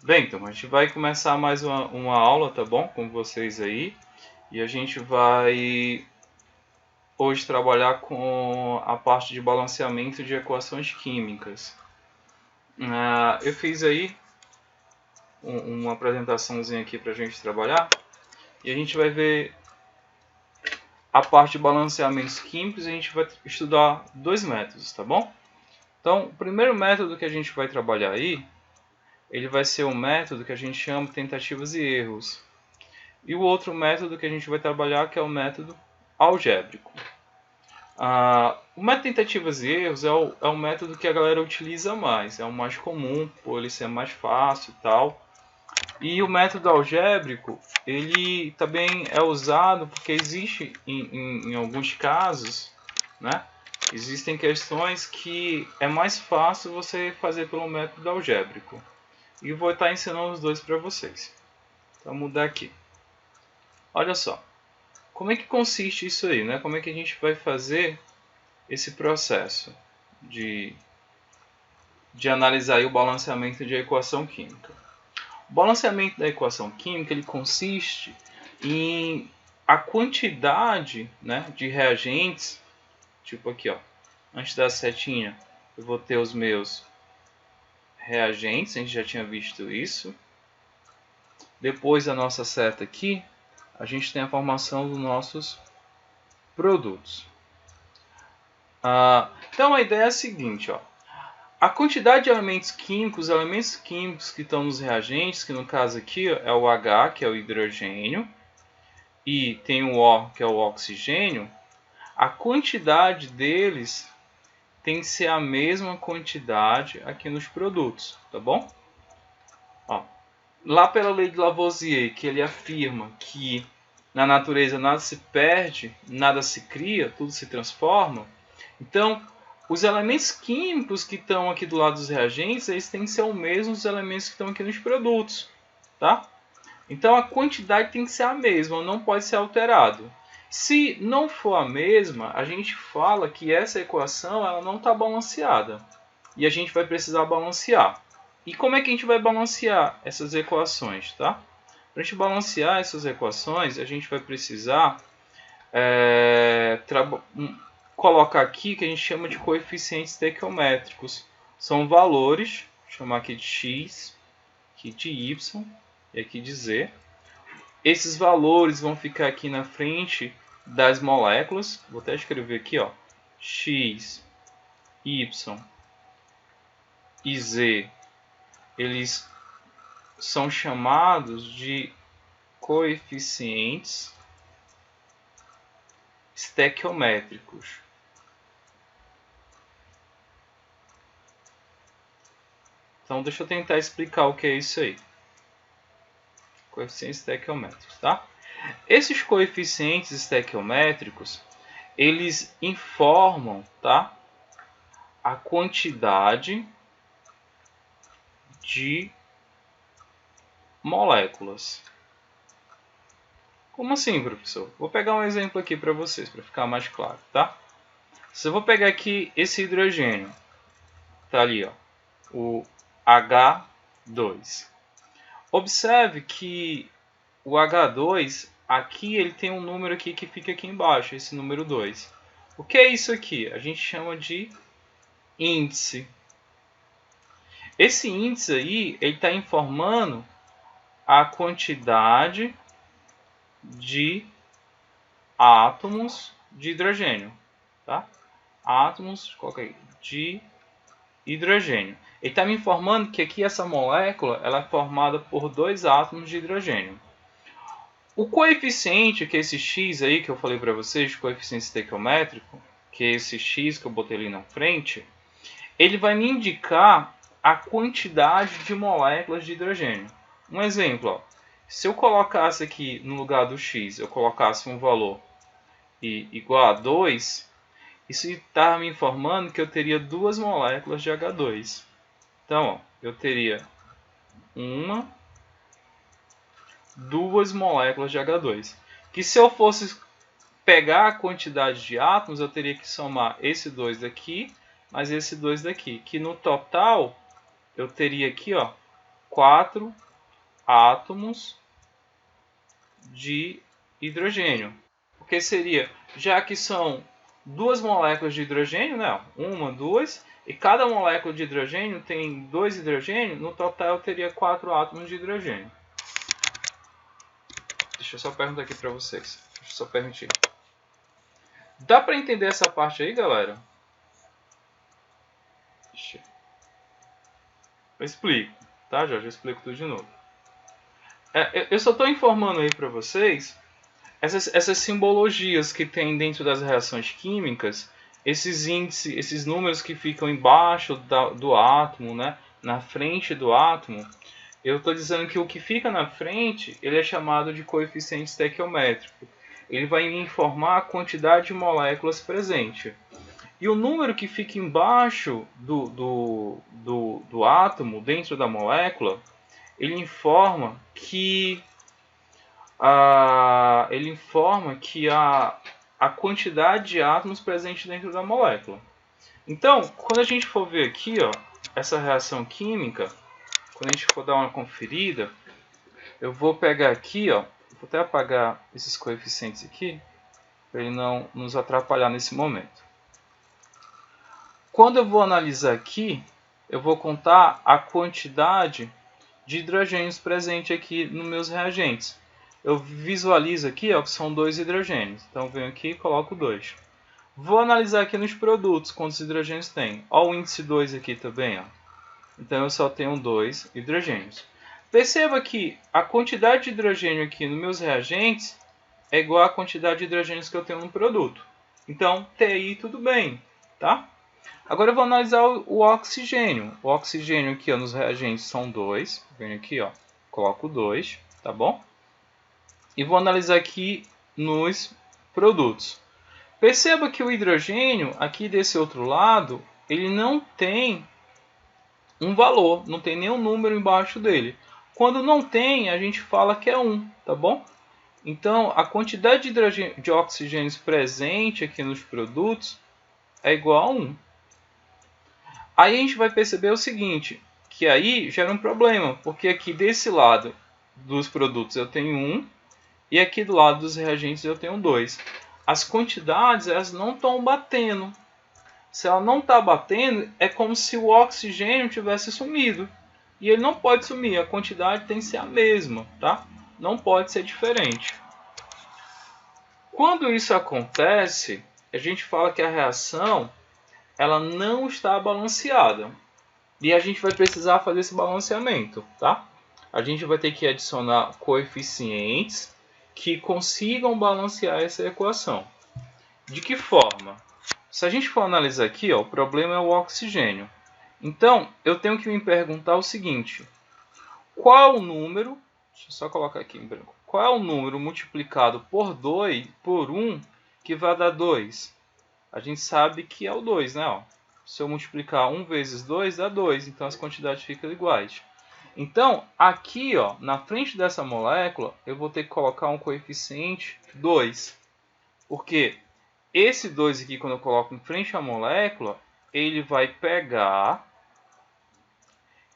Bem, então a gente vai começar mais uma aula, tá bom? Com vocês aí. E a gente vai hoje trabalhar com a parte de balanceamento de equações químicas. Eu fiz aí uma apresentaçãozinha aqui para a gente trabalhar. E a gente vai ver a parte de balanceamentos químicos e a gente vai estudar dois métodos, tá bom? Então, o primeiro método que a gente vai trabalhar aí, ele vai ser um método que a gente chama de tentativas e erros. E o outro método que a gente vai trabalhar que é o método algébrico. O método de tentativas e erros é o método que a galera utiliza mais, é o mais comum, por ele ser mais fácil e tal. E o método algébrico, ele também é usado porque existe em alguns casos, né? Existem questões que é mais fácil você fazer pelo método algébrico. E vou estar ensinando os dois para vocês. Então, vou mudar aqui. Olha só, como é que consiste isso aí, né? Como é que a gente vai fazer esse processo de analisar aí o balanceamento de equação química? O balanceamento da equação química ele consiste em a quantidade, né, de reagentes, tipo aqui, ó, antes da setinha eu vou ter os meus reagentes, a gente já tinha visto isso. Depois da nossa seta aqui, a gente tem a formação dos nossos produtos. Então a ideia é a seguinte, ó. A quantidade de elementos químicos, que estão nos reagentes, que no caso aqui é o H, que é o hidrogênio, e tem o O, que é o oxigênio, a quantidade deles tem que ser a mesma quantidade aqui nos produtos, tá bom? Ó, lá pela lei de Lavoisier, que ele afirma que na natureza nada se perde, nada se cria, tudo se transforma. Então, os elementos químicos que estão aqui do lado dos reagentes, eles têm que ser os mesmos elementos que estão aqui nos produtos, tá? Então, a quantidade tem que ser a mesma, não pode ser alterado. Se não for a mesma, a gente fala que essa equação ela não está balanceada. E a gente vai precisar balancear. E como é que a gente vai balancear essas equações, tá? Para a gente balancear essas equações, a gente vai precisar colocar aqui que a gente chama de coeficientes estequiométricos. São valores, vou chamar aqui de x, aqui de y e aqui de z. Esses valores vão ficar aqui na frente das moléculas. Vou até escrever aqui, ó, x, y e z. Eles são chamados de coeficientes estequiométricos. Então, deixa eu tentar explicar o que é isso aí. Coeficientes estequiométricos, tá? Esses coeficientes estequiométricos, eles informam, tá, a quantidade de moléculas. Como assim, professor? Vou pegar um exemplo aqui para vocês, para ficar mais claro, tá? Se eu vou pegar aqui esse hidrogênio, tá ali, ó, o H2. Observe que o H2, aqui ele tem um número aqui que fica aqui embaixo, esse número 2. O que é isso aqui? A gente chama de índice. Esse índice aí, ele está informando a quantidade de átomos de hidrogênio, tá? Átomos, coloca aí, de hidrogênio. Ele está me informando que aqui essa molécula ela é formada por 2 átomos de hidrogênio. O coeficiente, que é esse x aí que eu falei para vocês, o coeficiente estequiométrico, que é esse x que eu botei ali na frente, ele vai me indicar a quantidade de moléculas de hidrogênio. Um exemplo, ó, se eu colocasse aqui no lugar do x, eu colocasse um valor igual a 2, isso está me informando que eu teria 2 moléculas de H2. Então, ó, eu teria 2 moléculas de H2. Que se eu fosse pegar a quantidade de átomos, eu teria que somar esse 2 daqui, mais esse 2 daqui. Que no total, eu teria aqui, ó, 4 átomos de hidrogênio. Porque seria, já que são duas moléculas de hidrogênio, né? Uma, duas, e cada molécula de hidrogênio tem 2 hidrogênios, no total eu teria 4 átomos de hidrogênio. Deixa eu só perguntar aqui para vocês. Deixa eu só permitir. Dá para entender essa parte aí, galera? Eu explico, tá, Jorge? Eu explico tudo de novo. Eu só estou informando aí para vocês essas simbologias que tem dentro das reações químicas, esses índices, esses números que ficam embaixo do átomo, né, na frente do átomo. Eu estou dizendo que o que fica na frente ele é chamado de coeficiente estequiométrico. Ele vai me informar a quantidade de moléculas presente. E o número que fica embaixo do átomo, dentro da molécula, ele informa que a quantidade de átomos presentes dentro da molécula. Então, quando a gente for ver aqui, ó, essa reação química, quando a gente for dar uma conferida, eu vou pegar aqui, ó, vou até apagar esses coeficientes aqui, para ele não nos atrapalhar nesse momento. Quando eu vou analisar aqui, eu vou contar a quantidade de hidrogênios presente aqui nos meus reagentes. Eu visualizo aqui, ó, que são 2 hidrogênios. Então eu venho aqui e coloco 2. Vou analisar aqui nos produtos quantos hidrogênios tem. Ó, o índice 2 aqui também, ó. Então eu só tenho 2 hidrogênios. Perceba que a quantidade de hidrogênio aqui nos meus reagentes é igual à quantidade de hidrogênios que eu tenho no produto. Então, TI tudo bem, tá? Agora eu vou analisar o oxigênio. O oxigênio aqui, ó, nos reagentes são 2. Venho aqui, ó, coloco 2, tá bom? E vou analisar aqui nos produtos. Perceba que o hidrogênio, aqui desse outro lado, ele não tem um valor, não tem nenhum número embaixo dele. Quando não tem, a gente fala que é 1, tá bom? Então, a quantidade de oxigênios presente aqui nos produtos é igual a 1. Aí a gente vai perceber o seguinte, que aí gera um problema, porque aqui desse lado dos produtos eu tenho 1, e aqui do lado dos reagentes eu tenho 2. As quantidades elas não estão batendo. Se ela não está batendo, é como se o oxigênio tivesse sumido. E ele não pode sumir, a quantidade tem que ser a mesma, tá? Não pode ser diferente. Quando isso acontece, a gente fala que a reação ela não está balanceada. E a gente vai precisar fazer esse balanceamento, tá? A gente vai ter que adicionar coeficientes que consigam balancear essa equação. De que forma? Se a gente for analisar aqui, ó, o problema é o oxigênio. Então, eu tenho que me perguntar o seguinte. Qual o número, deixa eu só colocar aqui em branco. Qual é o número multiplicado por 2, por 1, que vai dar 2? A gente sabe que é o 2, né? Ó. Se eu multiplicar 1 vezes 2, dá 2. Então, as quantidades ficam iguais. Então, aqui, ó, na frente dessa molécula, eu vou ter que colocar um coeficiente 2. Porque esse 2 aqui, quando eu coloco em frente à molécula, ele vai pegar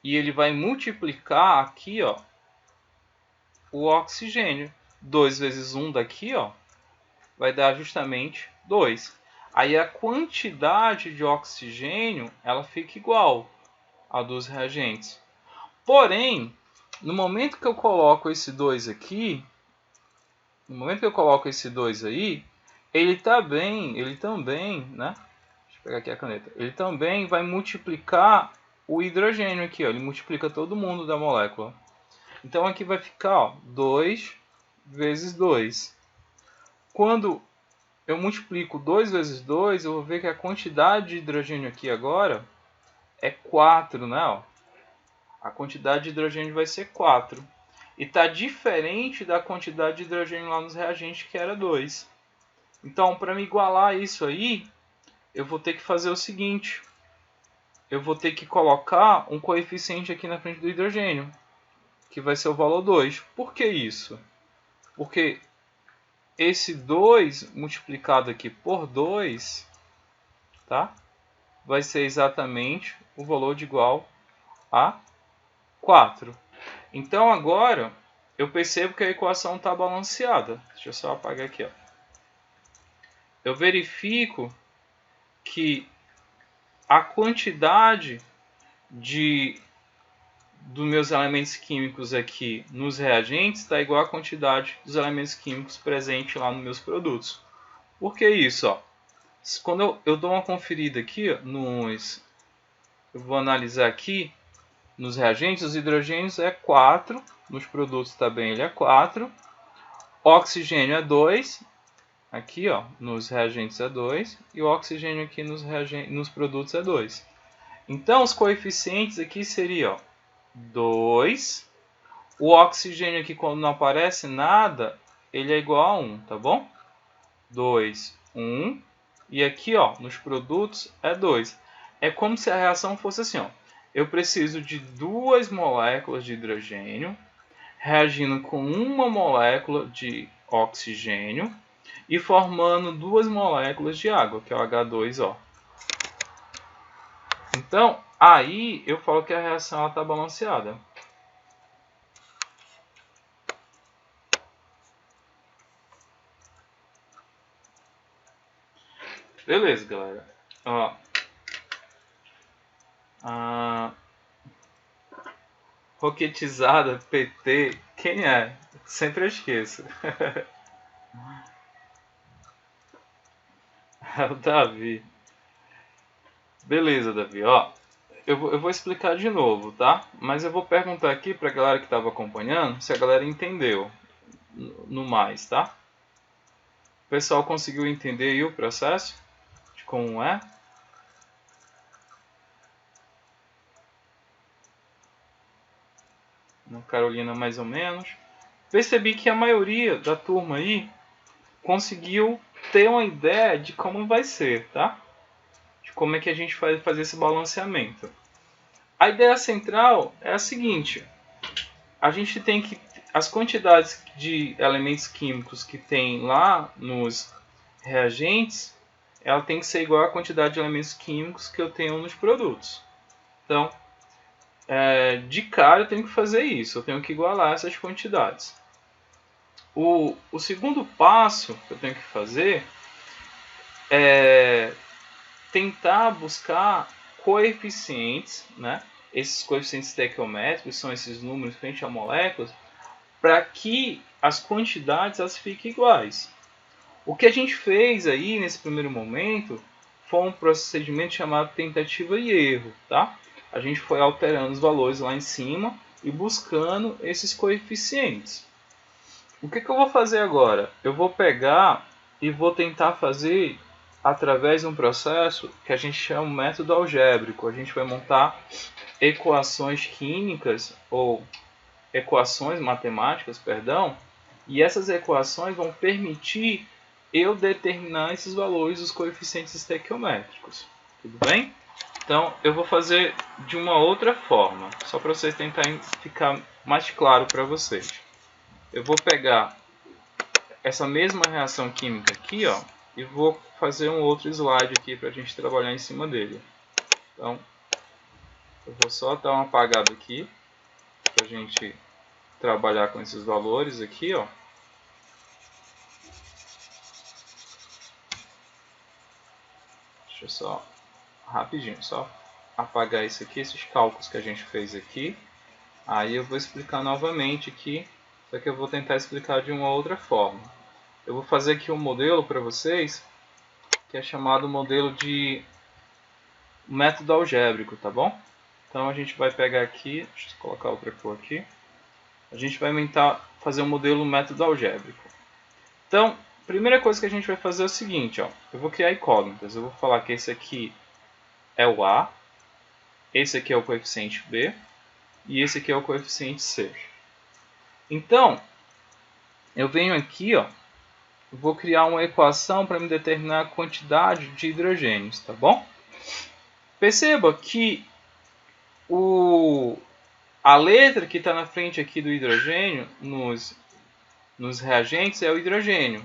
e ele vai multiplicar aqui, ó, o oxigênio. 2 vezes 1 daqui, ó, vai dar justamente 2. Aí a quantidade de oxigênio ela fica igual à dos reagentes. Porém, no momento que eu coloco esse 2 aqui, no momento que eu coloco esse 2 aí, ele também, né? Deixa eu pegar aqui a caneta. Ele também vai multiplicar o hidrogênio aqui, ó. Ele multiplica todo mundo da molécula. Então aqui vai ficar, ó, 2 vezes 2. Quando eu multiplico 2 vezes 2, eu vou ver que a quantidade de hidrogênio aqui agora é 4, né? Ó. A quantidade de hidrogênio vai ser 4. E está diferente da quantidade de hidrogênio lá nos reagentes, que era 2. Então, para me igualar isso aí, eu vou ter que fazer o seguinte. Eu vou ter que colocar um coeficiente aqui na frente do hidrogênio, que vai ser o valor 2. Por que isso? Porque esse 2 multiplicado aqui por 2, tá? Vai ser exatamente o valor de igual a 4. Então agora eu percebo que a equação está balanceada. Deixa eu só apagar aqui. Ó. Eu verifico que a quantidade dos meus elementos químicos aqui nos reagentes está igual à quantidade dos elementos químicos presentes lá nos meus produtos. Por que isso? Ó? Quando eu dou uma conferida aqui, ó, eu vou analisar aqui nos reagentes, os hidrogênios é 4, nos produtos também ele é 4, oxigênio é 2, aqui ó, nos reagentes é 2, e o oxigênio aqui nos produtos é 2. Então os coeficientes aqui seriam 2, o oxigênio aqui quando não aparece nada, ele é igual a 1, tá bom? 2, 1, e aqui ó, nos produtos é 2. É como se a reação fosse assim, ó. Eu preciso de 2 moléculas de hidrogênio reagindo com uma molécula de oxigênio e formando 2 moléculas de água, que é o H2O. Então, aí eu falo que a reação está balanceada. Beleza, galera. Ó. Roquetizada, PT, quem é? Sempre eu esqueço. É o Davi. Beleza, Davi. Ó, eu vou explicar de novo, tá? Mas eu vou perguntar aqui pra galera que estava acompanhando se a galera entendeu no mais, tá? O pessoal conseguiu entender aí o processo de como é? Na Carolina mais ou menos. Percebi que a maioria da turma aí conseguiu ter uma ideia de como vai ser, tá? De como é que a gente vai fazer esse balanceamento. A ideia central é a seguinte: a gente tem que as quantidades de elementos químicos que tem lá nos reagentes, ela tem que ser igual à quantidade de elementos químicos que eu tenho nos produtos. Então, de cara eu tenho que fazer isso, eu tenho que igualar essas quantidades. O segundo passo que eu tenho que fazer é tentar buscar coeficientes, né? Esses coeficientes estequiométricos são esses números frente a moléculas, para que as quantidades elas fiquem iguais. O que a gente fez aí nesse primeiro momento foi um procedimento chamado tentativa e erro, tá? A gente foi alterando os valores lá em cima e buscando esses coeficientes. O que eu vou fazer agora? Eu vou pegar e vou tentar fazer através de um processo que a gente chama de método algébrico. A gente vai montar equações químicas ou equações matemáticas, perdão, e essas equações vão permitir eu determinar esses valores dos coeficientes estequiométricos. Tudo bem? Então eu vou fazer de uma outra forma, só para vocês tentarem ficar mais claro para vocês. Eu vou pegar essa mesma reação química aqui, ó, e vou fazer um outro slide aqui para a gente trabalhar em cima dele. Então, eu vou só dar uma apagada aqui para a gente trabalhar com esses valores aqui, ó. Deixa eu só rapidinho, só apagar isso aqui, esses cálculos que a gente fez aqui. Aí eu vou explicar novamente aqui, só que eu vou tentar explicar de uma outra forma. Eu vou fazer aqui um modelo para vocês, que é chamado modelo de método algébrico, tá bom? Então a gente vai pegar aqui, deixa eu colocar outra cor aqui. A gente vai fazer um modelo método algébrico. Então, a primeira coisa que a gente vai fazer é o seguinte, ó. Eu vou criar incógnitas. Eu vou falar que esse aqui é o A, esse aqui é o coeficiente B e esse aqui é o coeficiente C. Então, eu venho aqui, ó, vou criar uma equação para me determinar a quantidade de hidrogênios, tá bom? Perceba que a letra que está na frente aqui do hidrogênio nos reagentes é o hidrogênio.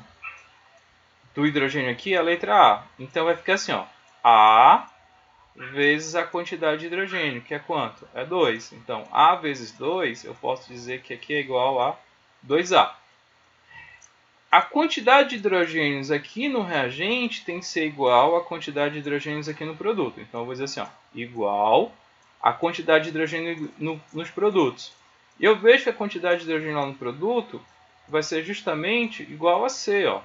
Do hidrogênio aqui é a letra A. Então vai ficar assim, ó, A vezes a quantidade de hidrogênio, que é quanto? É 2. Então, A vezes 2, eu posso dizer que aqui é igual a 2A. A quantidade de hidrogênios aqui no reagente tem que ser igual à quantidade de hidrogênios aqui no produto. Então, eu vou dizer assim, ó, igual a quantidade de hidrogênio nos produtos. E eu vejo que a quantidade de hidrogênio lá no produto vai ser justamente igual a C. Ó.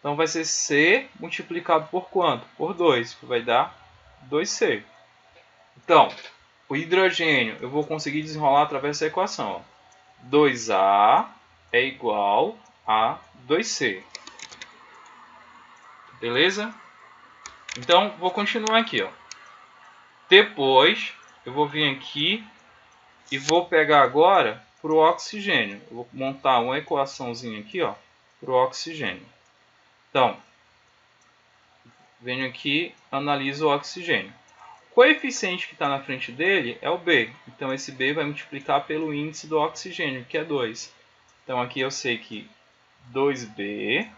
Então, vai ser C multiplicado por quanto? Por 2, que vai dar 2C. Então, o hidrogênio eu vou conseguir desenrolar através dessa equação. Ó. 2A é igual a 2C. Beleza? Então, vou continuar aqui. Ó. Depois, eu vou vir aqui e vou pegar agora para o oxigênio. Eu vou montar uma equaçãozinha aqui para o oxigênio. Então, venho aqui, analiso o oxigênio. O coeficiente que está na frente dele é o B. Então, esse B vai multiplicar pelo índice do oxigênio, que é 2. Então, aqui eu sei que 2B,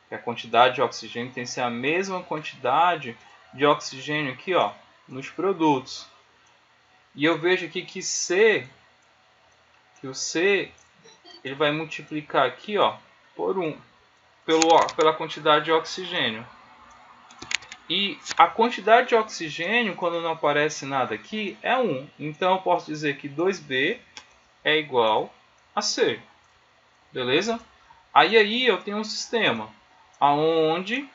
que a quantidade de oxigênio tem que ser a mesma quantidade de oxigênio aqui, ó, nos produtos. E eu vejo aqui que o C ele vai multiplicar aqui, ó, por 1, pela quantidade de oxigênio. E a quantidade de oxigênio, quando não aparece nada aqui, é 1. Então, eu posso dizer que 2B é igual a C. Beleza? Aí eu tenho um sistema aonde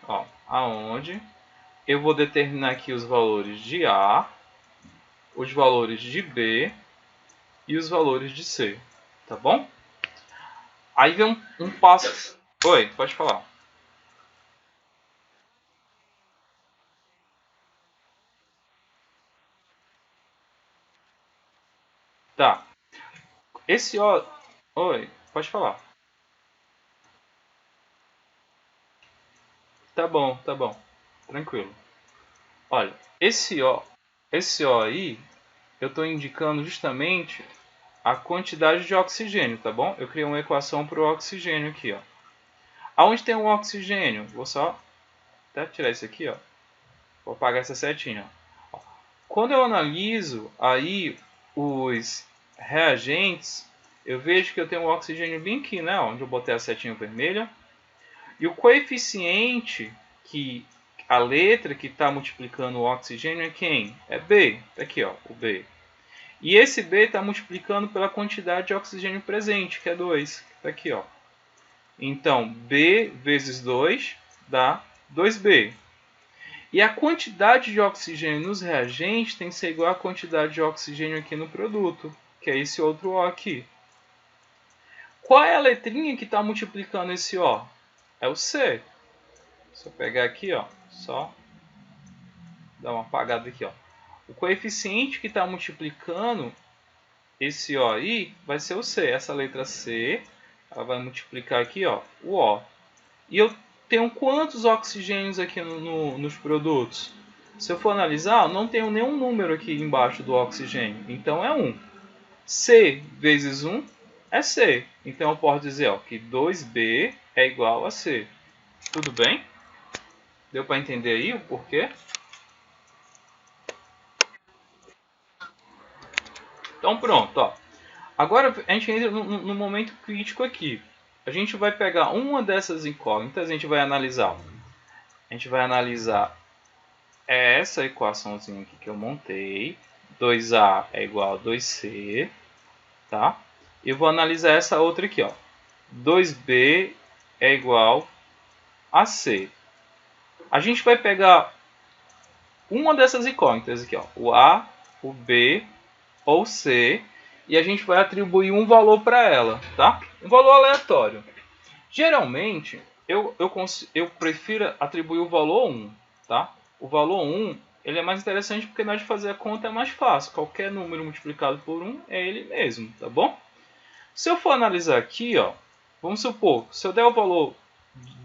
eu vou determinar aqui os valores de A, os valores de B e os valores de C. Tá bom? Aí vem um passo... Oi, pode falar. Tá. Esse O... Oi, pode falar. Tá bom, tá bom. Tranquilo. Olha, esse O aí, eu estou indicando justamente a quantidade de oxigênio, tá bom? Eu criei uma equação para o oxigênio aqui, ó. Aonde tem um oxigênio? Vou só até tirar isso aqui, ó. Vou apagar essa setinha. Ó. Quando eu analiso aí os reagentes, eu vejo que eu tenho um oxigênio bem aqui, né? Onde eu botei a setinha vermelha. E o coeficiente que a letra que está multiplicando o oxigênio é quem? É B. Tá aqui, ó, o B. E esse B está multiplicando pela quantidade de oxigênio presente, que é 2. Tá aqui, ó. Então, B vezes 2 dá 2B. E a quantidade de oxigênio nos reagentes tem que ser igual à quantidade de oxigênio aqui no produto, que é esse outro O aqui. Qual é a letrinha que está multiplicando esse O? É o C. Se eu pegar aqui, ó, só dar uma apagada aqui, ó. O coeficiente que está multiplicando esse O aí vai ser o C. Essa letra C, ela vai multiplicar aqui, ó, o O. E eu tenho quantos oxigênios aqui nos produtos? Se eu for analisar, não tenho nenhum número aqui embaixo do oxigênio. Então é 1. C vezes 1 é C. Então eu posso dizer ó, que 2B é igual a C. Tudo bem? Deu para entender aí o porquê? Então pronto. Ó. Agora a gente entra no momento crítico aqui. A gente vai pegar uma dessas incógnitas, a gente vai analisar. A gente vai analisar essa equaçãozinha aqui que eu montei. 2A é igual a 2C. Tá? E eu vou analisar essa outra aqui. Ó. 2B é igual a C. A gente vai pegar uma dessas incógnitas aqui. Ó. O A, o B ou C. E a gente vai atribuir um valor para ela. Tá? Um valor aleatório. Geralmente, eu prefiro atribuir o valor 1. Tá? O valor 1 ele é mais interessante porque na hora de fazer a conta é mais fácil. Qualquer número multiplicado por 1 é ele mesmo, tá bom? Se eu for analisar aqui, ó, vamos supor, se eu der o valor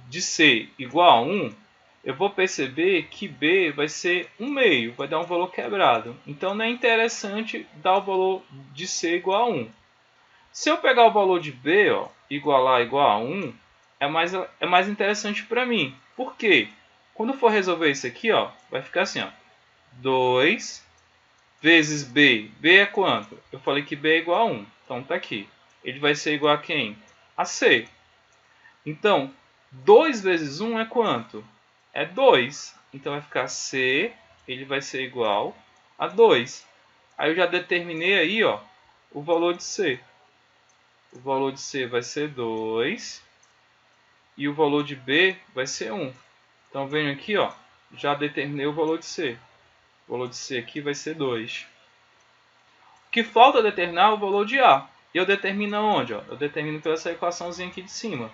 de C igual a 1, eu vou perceber que B vai ser 1 meio, vai dar um valor quebrado. Então não é interessante dar o valor de C igual a 1. Se eu pegar o valor de B, ó, igual a 1, é mais interessante para mim. Por quê? Quando eu for resolver isso aqui, ó, vai ficar assim, ó. 2 vezes B. B é quanto? Eu falei que B é igual a 1. Então tá aqui. Ele vai ser igual a quem? A C. Então, 2 vezes 1 é quanto? É 2. Então vai ficar C, ele vai ser igual a 2. Aí eu já determinei aí, ó, o valor de C. O valor de C vai ser 2 e o valor de B vai ser 1. Então venho aqui, ó, já determinei o valor de C. O valor de C aqui vai ser 2. O que falta determinar é o valor de A. E eu determino onde? Ó? Eu determino pela essa equaçãozinha aqui de cima.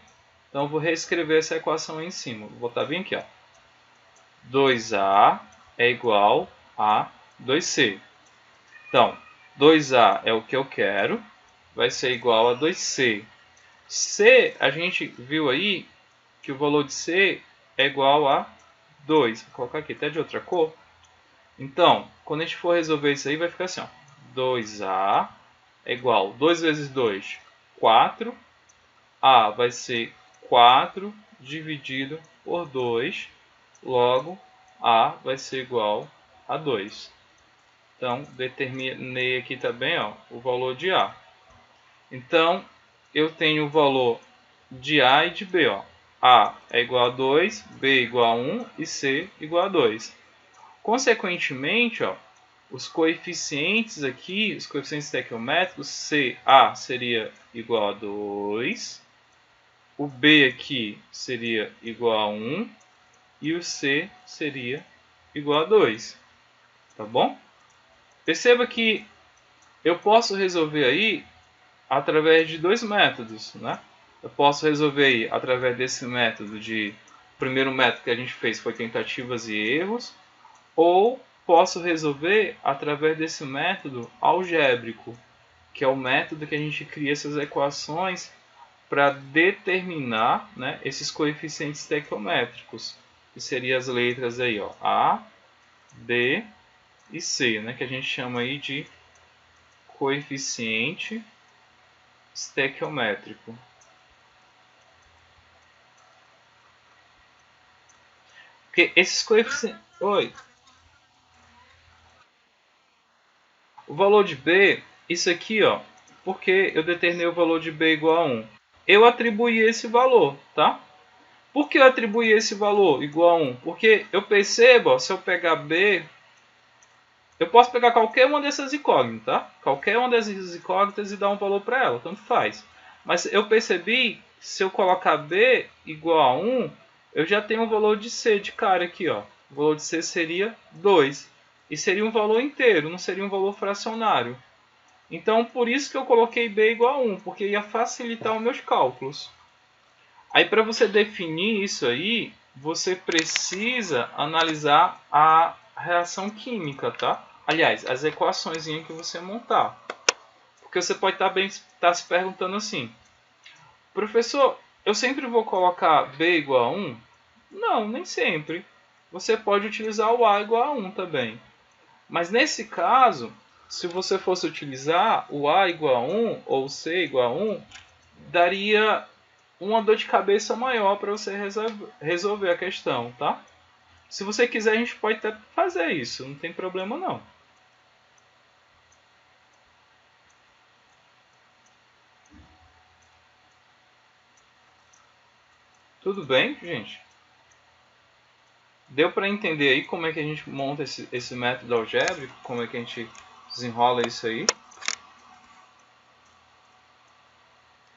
Então eu vou reescrever essa equação aí em cima. Vou botar bem aqui, ó. 2A é igual a 2C. Então, 2A é o que eu quero, vai ser igual a 2C. C, a gente viu aí que o valor de C é igual a 2. Vou colocar aqui até de outra cor. Então, quando a gente for resolver isso aí, vai ficar assim, ó. 2A é igual a 2 vezes 2, 4. A vai ser 4 dividido por 2. Logo, A vai ser igual a 2. Então, determinei aqui também, ó, o valor de A. Então, eu tenho o valor de A e de B. Ó. A é igual a 2, B é igual a 1 e C igual a 2. Consequentemente, ó, os coeficientes aqui, os coeficientes estequiométricos, A seria igual a 2, o B aqui seria igual a 1 e o C seria igual a 2. Tá bom? Perceba que eu posso resolver aí através de dois métodos, né? Eu posso resolver aí através desse método de... O primeiro método que a gente fez foi tentativas e erros, ou posso resolver através desse método algébrico, que é o método que a gente cria essas equações para determinar, né, esses coeficientes estequiométricos, que seriam as letras aí, ó, A, B e C, né, que a gente chama aí de coeficiente estequiométrico. Porque esses coeficientes... Oi. O valor de B, isso aqui, ó, porque eu determinei o valor de B igual a 1. Eu atribuí esse valor, tá? Por que eu atribuí esse valor igual a 1? Porque eu percebo, ó, se eu pegar B, eu posso pegar qualquer uma dessas incógnitas, tá? Qualquer uma dessas incógnitas e dar um valor para ela, tanto faz. Mas eu percebi, se eu colocar B igual a 1, eu já tenho um valor de C de cara aqui, ó. O valor de C seria 2. E seria um valor inteiro, não seria um valor fracionário. Então, por isso que eu coloquei B igual a 1, porque ia facilitar os meus cálculos. Aí, para você definir isso aí, você precisa analisar a reação química, tá? Aliás, as equações que você montar. Porque você pode estar se perguntando assim: professor, eu sempre vou colocar B igual a 1? Não, nem sempre. Você pode utilizar o A igual a 1 também. Mas nesse caso, se você fosse utilizar o A igual a 1 ou o C igual a 1, daria uma dor de cabeça maior para você resolver a questão, tá? Se você quiser, a gente pode até fazer isso, não tem problema não. Tudo bem, gente? Deu para entender aí como é que a gente monta esse método algébrico? Como é que a gente desenrola isso aí?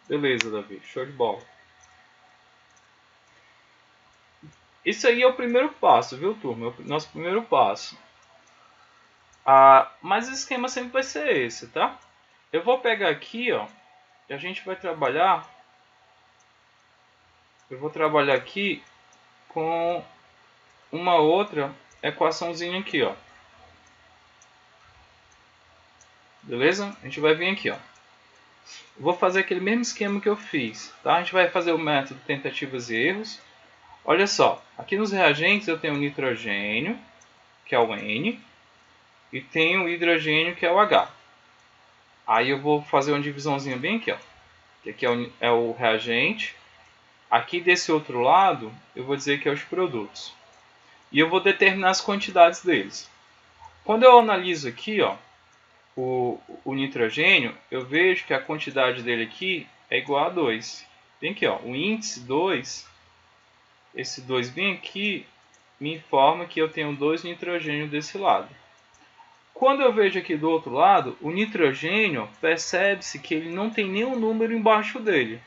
Beleza, Davi. Show de bola. Isso aí é o primeiro passo, viu, turma? É o nosso primeiro passo. Mas o esquema sempre vai ser esse, tá? Eu vou pegar aqui, ó, e a gente vai trabalhar. Eu vou trabalhar aqui com uma outra equaçãozinha aqui, ó. Beleza? A gente vai vir aqui, ó. Vou fazer aquele mesmo esquema que eu fiz, tá? A gente vai fazer o método tentativas e erros. Olha só, aqui nos reagentes eu tenho o nitrogênio, que é o N, e tenho o hidrogênio, que é o H. Aí eu vou fazer uma divisãozinha bem aqui, ó. Que aqui é o reagente. Aqui desse outro lado, eu vou dizer que é os produtos. E eu vou determinar as quantidades deles. Quando eu analiso aqui, ó, o nitrogênio, eu vejo que a quantidade dele aqui é igual a 2. Vem aqui, ó, o índice 2, esse 2 bem aqui, me informa que eu tenho 2 nitrogênio desse lado. Quando eu vejo aqui do outro lado, o nitrogênio, percebe-se que ele não tem nenhum número embaixo dele.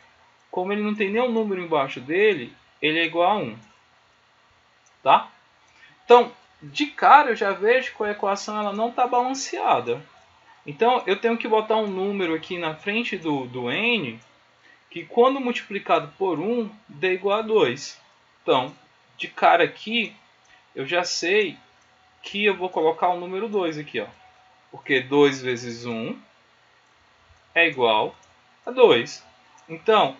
Como ele não tem nenhum número embaixo dele, ele é igual a 1. Tá? Então, de cara eu já vejo que a equação ela não está balanceada. Então, eu tenho que botar um número aqui na frente do n, que quando multiplicado por 1, dê igual a 2. Então, de cara aqui, eu já sei que eu vou colocar o número 2 aqui, ó. Porque 2 vezes 1 é igual a 2. Então,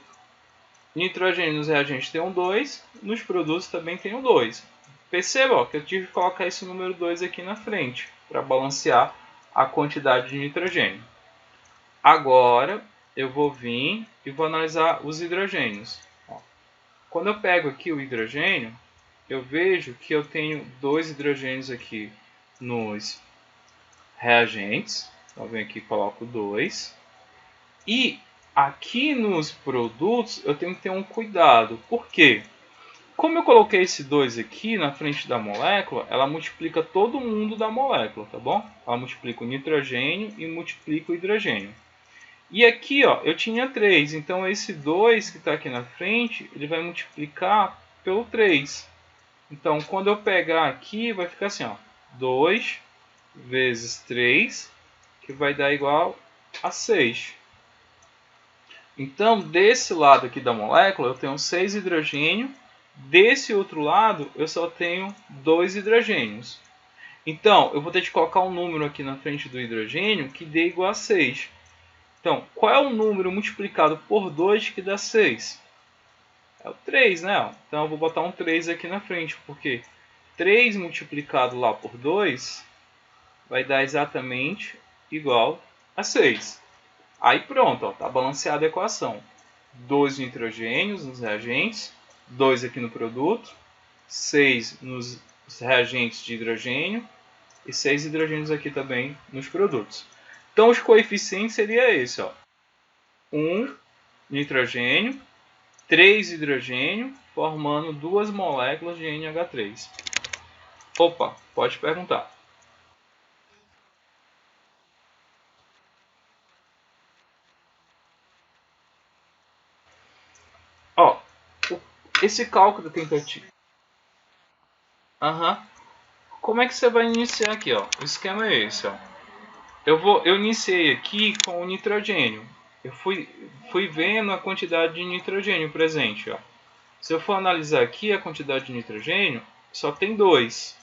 nitrogênio nos reagentes tem um 2, nos produtos também tem um 2. Perceba, ó, que eu tive que colocar esse número 2 aqui na frente, para balancear a quantidade de nitrogênio. Agora, eu vou vir e vou analisar os hidrogênios. Ó, quando eu pego aqui o hidrogênio, eu vejo que eu tenho 2 hidrogênios aqui nos reagentes. Então, eu venho aqui e coloco 2. E aqui nos produtos, eu tenho que ter um cuidado. Por quê? Como eu coloquei esse 2 aqui na frente da molécula, ela multiplica todo mundo da molécula, tá bom? Ela multiplica o nitrogênio e multiplica o hidrogênio. E aqui, ó, eu tinha 3, então esse 2 que está aqui na frente, ele vai multiplicar pelo 3. Então, quando eu pegar aqui, vai ficar assim, ó, 2 vezes 3, que vai dar igual a 6. Então, desse lado aqui da molécula, eu tenho 6 hidrogênio. Desse outro lado, eu só tenho 2 hidrogênios. Então, eu vou ter que colocar um número aqui na frente do hidrogênio que dê igual a 6. Então, qual é o número multiplicado por 2 que dá 6? É o 3, né? Então, eu vou botar um 3 aqui na frente, porque 3 multiplicado lá por 2 vai dar exatamente igual a 6. Aí pronto, está balanceada a equação. 2 nitrogênios nos reagentes, 2 aqui no produto, 6 nos reagentes de hidrogênio e 6 hidrogênios aqui também nos produtos. Então os coeficientes seria esse, ó. 1 nitrogênio, 3 hidrogênio, formando 2 moléculas de NH3. Opa, pode perguntar. Ó, esse cálculo da tentativa. Como é que você vai iniciar aqui, ó? O esquema é esse, ó. Eu iniciei aqui com o nitrogênio. Eu fui vendo a quantidade de nitrogênio presente, ó. Se eu for analisar aqui a quantidade de nitrogênio, só tem 2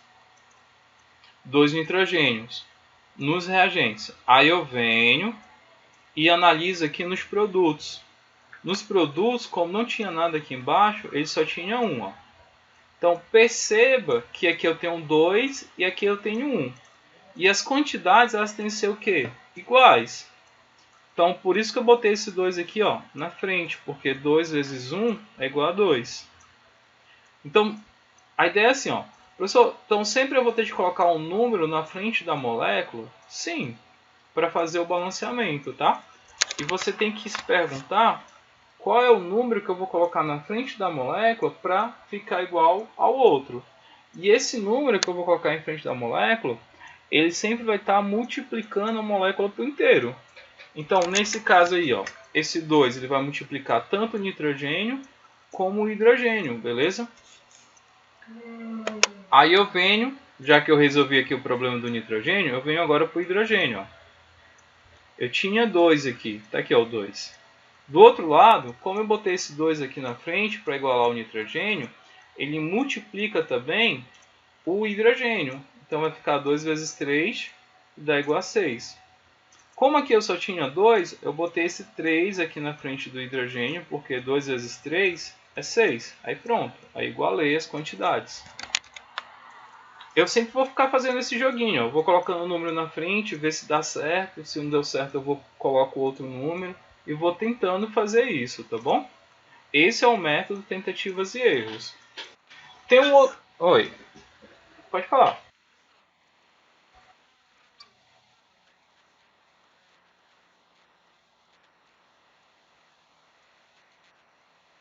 nitrogênios nos reagentes. Aí eu venho e analiso aqui nos produtos. Nos produtos, como não tinha nada aqui embaixo, ele só tinha 1, ó. Então perceba que aqui eu tenho 2 e aqui eu tenho 1. E as quantidades elas têm que ser o quê? Iguais. Então por isso que eu botei esse 2 aqui, ó, na frente, porque 2 vezes 1 é igual a 2. Então a ideia é assim, ó. Professor, então sempre eu vou ter que colocar um número na frente da molécula? Sim, para fazer o balanceamento, tá? E você tem que se perguntar qual é o número que eu vou colocar na frente da molécula para ficar igual ao outro. E esse número que eu vou colocar em frente da molécula, ele sempre vai estar multiplicando a molécula por inteiro. Então, nesse caso aí, ó, esse 2 ele vai multiplicar tanto o nitrogênio como o hidrogênio, beleza? Aí eu venho, já que eu resolvi aqui o problema do nitrogênio, eu venho agora para o hidrogênio. Ó. Eu tinha 2 aqui, tá aqui ó, o 2. Do outro lado, como eu botei esse 2 aqui na frente para igualar o nitrogênio, ele multiplica também o hidrogênio. Então vai ficar 2 vezes 3 e dá igual a 6. Como aqui eu só tinha 2, eu botei esse 3 aqui na frente do hidrogênio, porque 2 vezes 3 é 6. Aí pronto, aí igualei as quantidades. Eu sempre vou ficar fazendo esse joguinho. Eu vou colocando o número na frente, ver se dá certo. Se não deu certo, eu coloco outro número. E vou tentando fazer isso, tá bom? Esse é o método tentativas e erros. Tem um outro... Oi. Pode falar.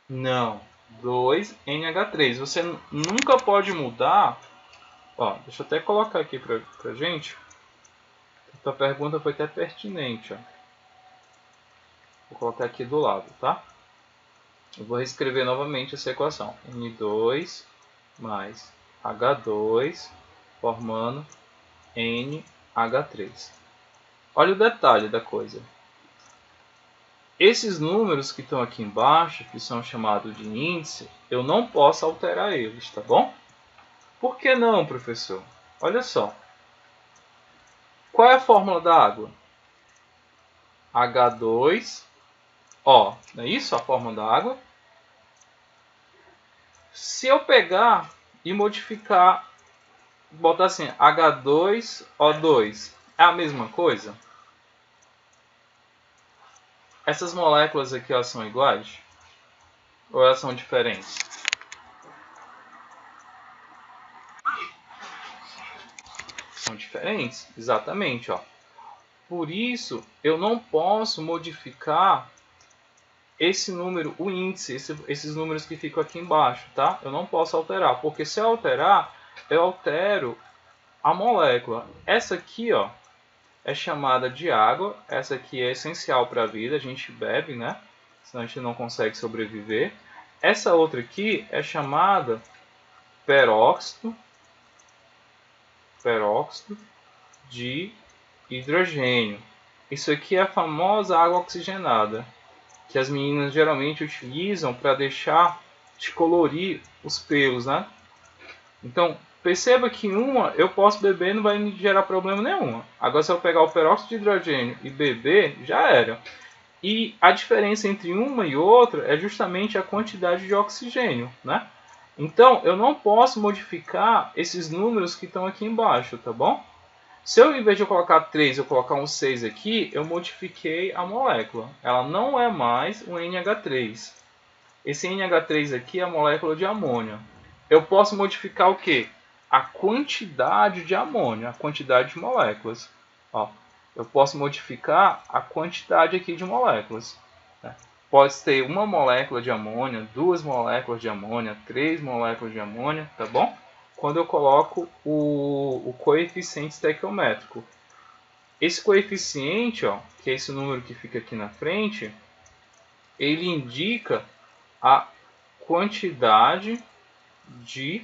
Não, 2NH3. Você nunca pode mudar. Ó, deixa eu até colocar aqui pra gente. Tua pergunta foi até pertinente. Ó. Vou colocar aqui do lado, tá? Eu vou reescrever novamente essa equação. N2 mais H2 formando NH3. Olha o detalhe da coisa. Esses números que estão aqui embaixo, que são chamados de índice, eu não posso alterar eles, tá bom? Por que não, professor? Olha só. Qual é a fórmula da água? H2O. Não é isso a fórmula da água? Se eu pegar e modificar, botar assim, H2O2, é a mesma coisa? Essas moléculas aqui elas são iguais? Ou elas são diferentes? São diferentes, exatamente. Ó. Por isso, eu não posso modificar esse número, o índice, esses números que ficam aqui embaixo, tá? Eu não posso alterar, porque se eu alterar, eu altero a molécula. Essa aqui, ó, é chamada de água. Essa aqui é essencial para a vida, a gente bebe, né? Senão a gente não consegue sobreviver. Essa outra aqui é chamada peróxido de hidrogênio. Isso aqui é a famosa água oxigenada, que as meninas geralmente utilizam para deixar descolorir os pelos, né? Então, perceba que uma eu posso beber e não vai me gerar problema nenhum. Agora, se eu pegar o peróxido de hidrogênio e beber, já era. E a diferença entre uma e outra é justamente a quantidade de oxigênio, né? Então, eu não posso modificar esses números que estão aqui embaixo, tá bom? Se eu, em vez de eu colocar 3, eu colocar um 6 aqui, eu modifiquei a molécula. Ela não é mais um NH3. Esse NH3 aqui é a molécula de amônio. Eu posso modificar o quê? A quantidade de amônio, a quantidade de moléculas. Ó, eu posso modificar a quantidade aqui de moléculas. Né? Pode ter uma molécula de amônia, duas moléculas de amônia, três moléculas de amônia, tá bom? Quando eu coloco o coeficiente estequiométrico. Esse coeficiente, ó, que é esse número que fica aqui na frente, ele indica a quantidade de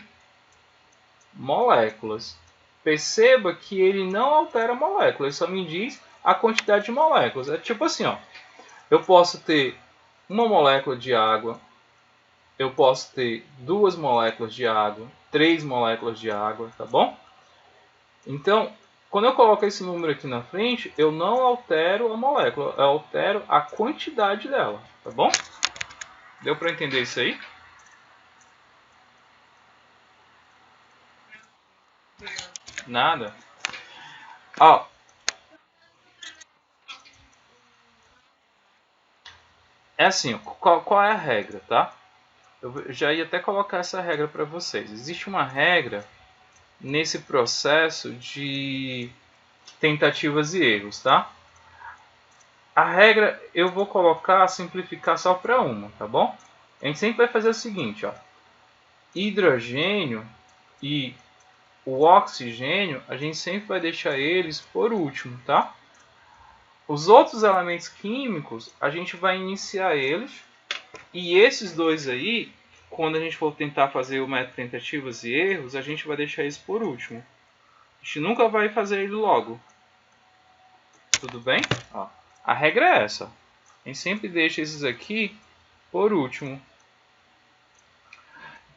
moléculas. Perceba que ele não altera a molécula, ele só me diz a quantidade de moléculas. É tipo assim, ó, eu posso ter uma molécula de água, eu posso ter duas moléculas de água, três moléculas de água, tá bom? Então, quando eu coloco esse número aqui na frente, eu não altero a molécula, eu altero a quantidade dela, tá bom? Deu para entender isso aí? Nada. Ah, é assim, qual é a regra, tá? Eu já ia até colocar essa regra para vocês. Existe uma regra nesse processo de tentativas e erros, tá? A regra eu vou colocar, simplificar só para uma, tá bom? A gente sempre vai fazer o seguinte, ó. Hidrogênio e o oxigênio, a gente sempre vai deixar eles por último, tá? Os outros elementos químicos, a gente vai iniciar eles. E esses dois aí, quando a gente for tentar fazer o método tentativas e erros, a gente vai deixar isso por último. A gente nunca vai fazer ele logo. Tudo bem? Ó, a regra é essa. A gente sempre deixa esses aqui por último.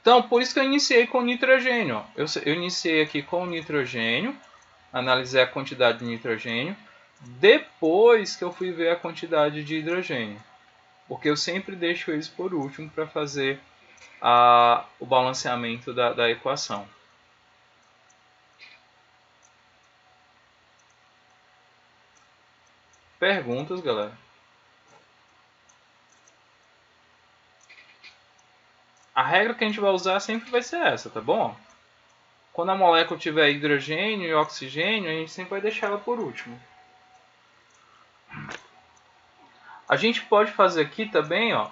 Então, por isso que eu iniciei com nitrogênio. Eu iniciei aqui com nitrogênio, analisei a quantidade de nitrogênio, depois que eu fui ver a quantidade de hidrogênio. Porque eu sempre deixo eles por último para fazer o balanceamento da equação. Perguntas, galera? A regra que a gente vai usar sempre vai ser essa, tá bom? Quando a molécula tiver hidrogênio e oxigênio, a gente sempre vai deixar ela por último. A gente pode fazer aqui também, ó,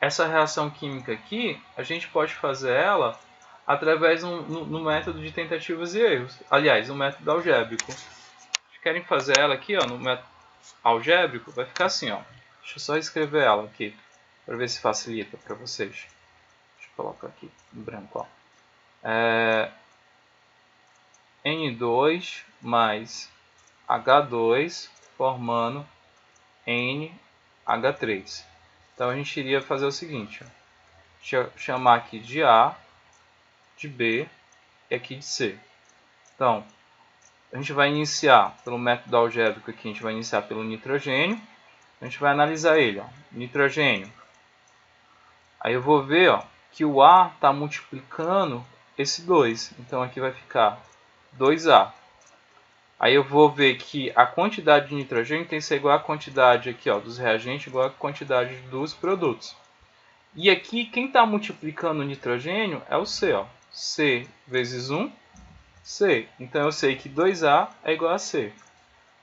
essa reação química aqui, a gente pode fazer ela através no método de tentativas e erros. Aliás, no método algébrico. Se querem fazer ela aqui, ó, no método algébrico, vai ficar assim, ó. Deixa eu só escrever ela aqui, para ver se facilita para vocês. Deixa eu colocar aqui em branco, ó. N2 mais H2 formando NH3. Então a gente iria fazer o seguinte, ó. Chamar aqui de A, de B e aqui de C. Então, a gente vai iniciar pelo método algébrico aqui, a gente vai iniciar pelo nitrogênio. A gente vai analisar ele, ó. Nitrogênio. Aí eu vou ver, ó, que o A está multiplicando esse 2. Então aqui vai ficar 2A. Aí eu vou ver que a quantidade de nitrogênio tem que ser igual à quantidade aqui, ó, dos reagentes, igual à quantidade dos produtos. E aqui quem está multiplicando o nitrogênio é o C, ó. C vezes 1, C. Então eu sei que 2A é igual a C.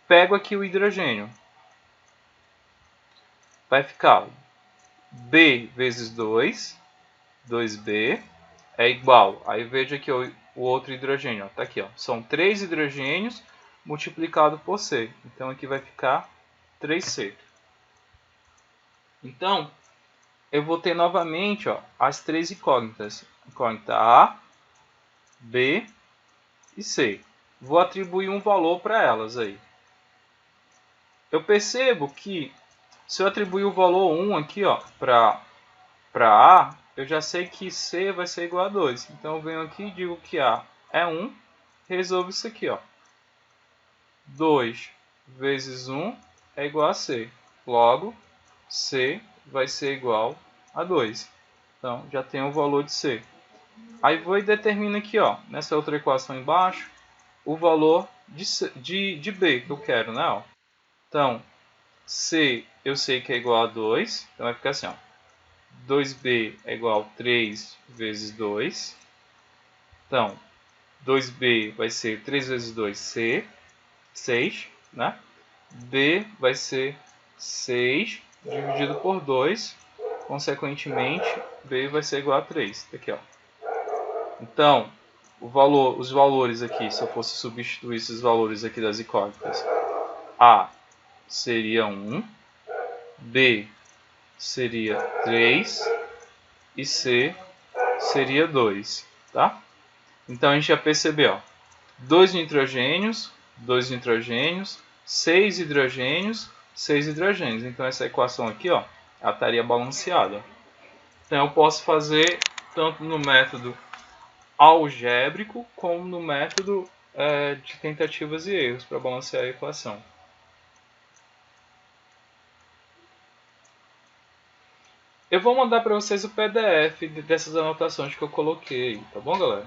Pego aqui o hidrogênio. Vai ficar B vezes 2, 2B, é igual. Aí veja aqui o outro hidrogênio. Está aqui, ó. São 3 hidrogênios multiplicado por C. Então aqui vai ficar 3C. Então, eu vou ter novamente, ó, as três incógnitas. Incógnita A, B e C. Vou atribuir um valor para elas aí. Eu percebo que se eu atribuir o valor 1 aqui, ó, para A, eu já sei que C vai ser igual a 2. Então eu venho aqui e digo que A é 1, resolvo isso aqui, ó. 2 vezes 1 é igual a C. Logo, C vai ser igual a 2. Então já tenho o valor de C. Aí vou e determino aqui, ó, nessa outra equação embaixo, o valor de B que eu quero, né? Ó. Então, C eu sei que é igual a 2, então vai ficar assim, ó. 2B é igual a 3 vezes 2. Então, 2B vai ser 3 vezes 2, C, 6, né? B vai ser 6 dividido por 2, consequentemente, B vai ser igual a 3. Aqui, ó. Então, os valores aqui, se eu fosse substituir esses valores aqui das incógnitas, A seria 1, B seria 3 e C seria 2, tá? Então a gente já percebeu, ó, 2 nitrogênios, 6 hidrogênios, 6 hidrogênios. Então essa equação aqui, ó, ela estaria balanceada. Então eu posso fazer tanto no método algébrico como no método de tentativas e erros para balancear a equação. Eu vou mandar para vocês o PDF dessas anotações que eu coloquei, tá bom, galera?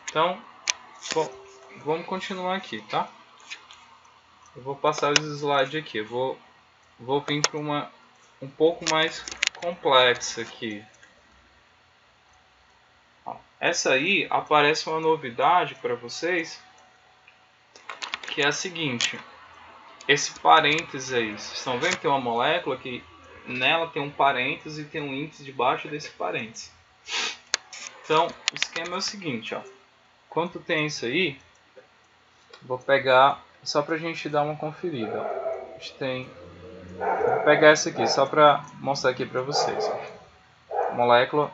Então, vamos continuar aqui, tá? Eu vou passar os slides aqui. Eu vou vir para uma um pouco mais complexa aqui. Essa aí aparece uma novidade para vocês, que é a seguinte. Esse parênteses aí, vocês estão vendo que tem uma molécula que nela tem um parênteses e tem um índice debaixo desse parênteses. Então, o esquema é o seguinte, ó. Quando tem isso aí, vou pegar só para a gente dar uma conferida. Ó. A gente tem, vou pegar essa aqui só para mostrar aqui para vocês. Ó. Molécula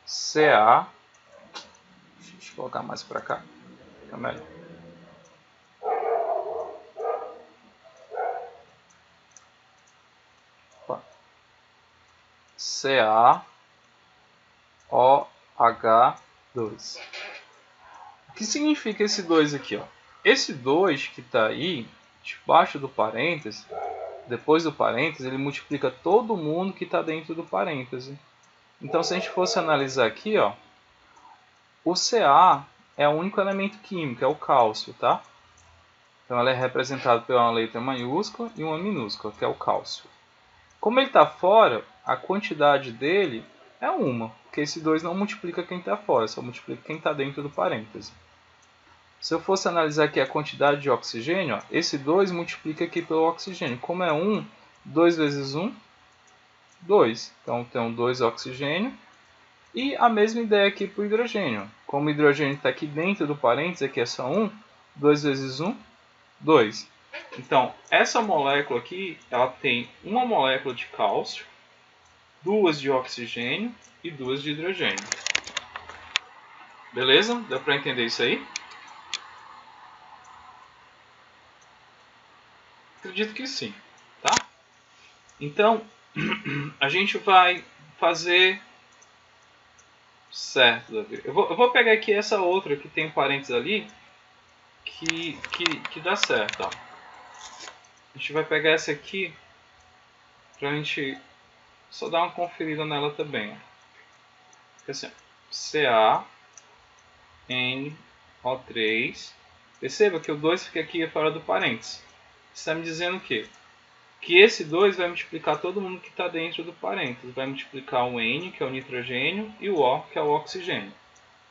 Ca. Deixa eu colocar mais para cá. Fica melhor. CaOH2. O que significa esse 2 aqui? Ó? Esse 2 que está aí, debaixo do parêntese, depois do parêntese, ele multiplica todo mundo que está dentro do parêntese. Então, se a gente fosse analisar aqui, ó, o Ca é o único elemento químico, é o cálcio, tá? Então, ela é representada por uma letra maiúscula e uma minúscula, que é o cálcio. Como ele está fora, a quantidade dele é uma, porque esse 2 não multiplica quem está fora, só multiplica quem está dentro do parêntese. Se eu fosse analisar aqui a quantidade de oxigênio, ó, esse 2 multiplica aqui pelo oxigênio. Como é 1, 2 vezes 1, 2. Então, tem 2 oxigênio. E a mesma ideia aqui para o hidrogênio. Como o hidrogênio está aqui dentro do parênteses, aqui é só 1, 2 vezes 1, 2. Então, essa molécula aqui, ela tem uma molécula de cálcio, 2 de oxigênio e 2 de hidrogênio. Beleza? Deu para entender isso aí? Acredito que sim, tá? Então, a gente vai fazer... Certo, Davi. Eu vou pegar aqui essa outra que tem parênteses ali, que dá certo, ó. A gente vai pegar essa aqui pra gente só dar uma conferida nela também, ó. Fica assim, CaNO3. Perceba que o 2 fica aqui fora do parênteses. Está me dizendo o quê? Que esse 2 vai multiplicar todo mundo que está dentro do parênteses. Vai multiplicar o N, que é o nitrogênio, e o O, que é o oxigênio.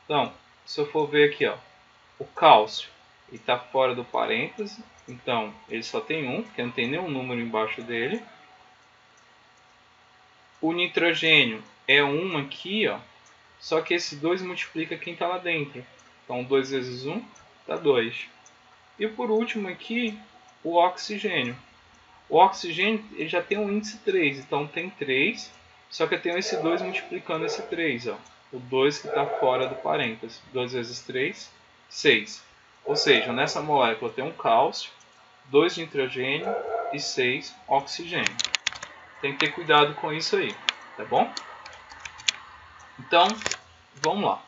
Então, se eu for ver aqui, ó, o cálcio está fora do parênteses, então ele só tem 1, porque não tem nenhum número embaixo dele. O nitrogênio é 1 aqui, ó, só que esse 2 multiplica quem está lá dentro. Então 2 vezes 1 dá 2. E por último aqui, o oxigênio. O oxigênio ele já tem um índice 3, então tem 3, só que eu tenho esse 2 multiplicando esse 3. Ó. O 2 que está fora do parênteses. 2 vezes 3, 6. Ou seja, nessa molécula tem um cálcio, 2 nitrogênio e 6 oxigênio. Tem que ter cuidado com isso aí, tá bom? Então, vamos lá.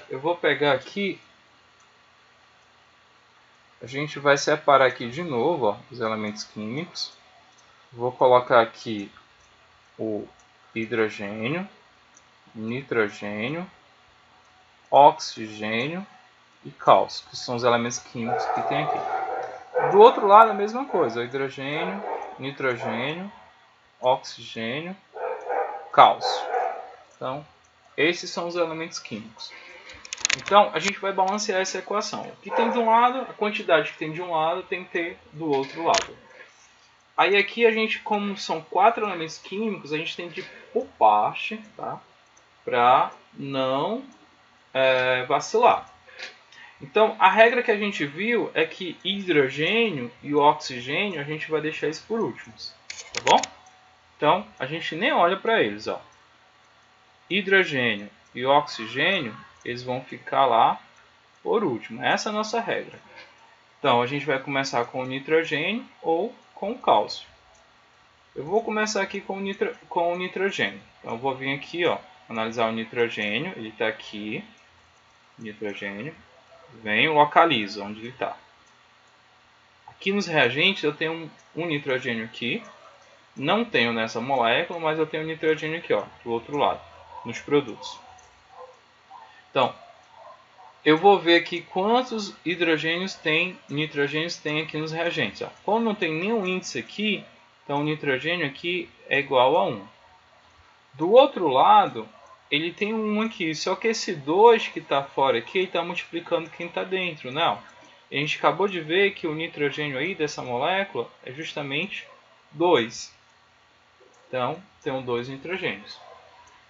Eu vou pegar aqui... A gente vai separar aqui de novo, ó, os elementos químicos. Vou colocar aqui o hidrogênio, nitrogênio, oxigênio e cálcio, que são os elementos químicos que tem aqui. Do outro lado a mesma coisa, hidrogênio, nitrogênio, oxigênio, cálcio. Então, esses são os elementos químicos. Então, a gente vai balancear essa equação. O que tem de um lado, a quantidade que tem de um lado tem que ter do outro lado. Aí aqui a gente, como são 4 elementos químicos, a gente tem que ir por parte, tá? Para não vacilar. Então, a regra que a gente viu é que hidrogênio e o oxigênio a gente vai deixar isso por últimos, tá bom? Então, a gente nem olha para eles, ó. Hidrogênio e oxigênio, eles vão ficar lá por último. Essa é a nossa regra. Então, a gente vai começar com o nitrogênio ou com o cálcio. Eu vou começar aqui com o nitrogênio. Então, eu vou vir aqui, ó, analisar o nitrogênio. Ele está aqui. Nitrogênio. Venho, localizo onde ele está. Aqui nos reagentes eu tenho um nitrogênio aqui. Não tenho nessa molécula, mas eu tenho nitrogênio aqui, ó, do outro lado, nos produtos. Então, eu vou ver aqui quantos nitrogênios tem aqui nos reagentes. Ó. Como não tem nenhum índice aqui, então o nitrogênio aqui é igual a 1. Do outro lado, ele tem um aqui, só que esse 2 que está fora aqui, ele está multiplicando quem está dentro, não? A gente acabou de ver que o nitrogênio aí dessa molécula é justamente 2. Então, tem 2 nitrogênios.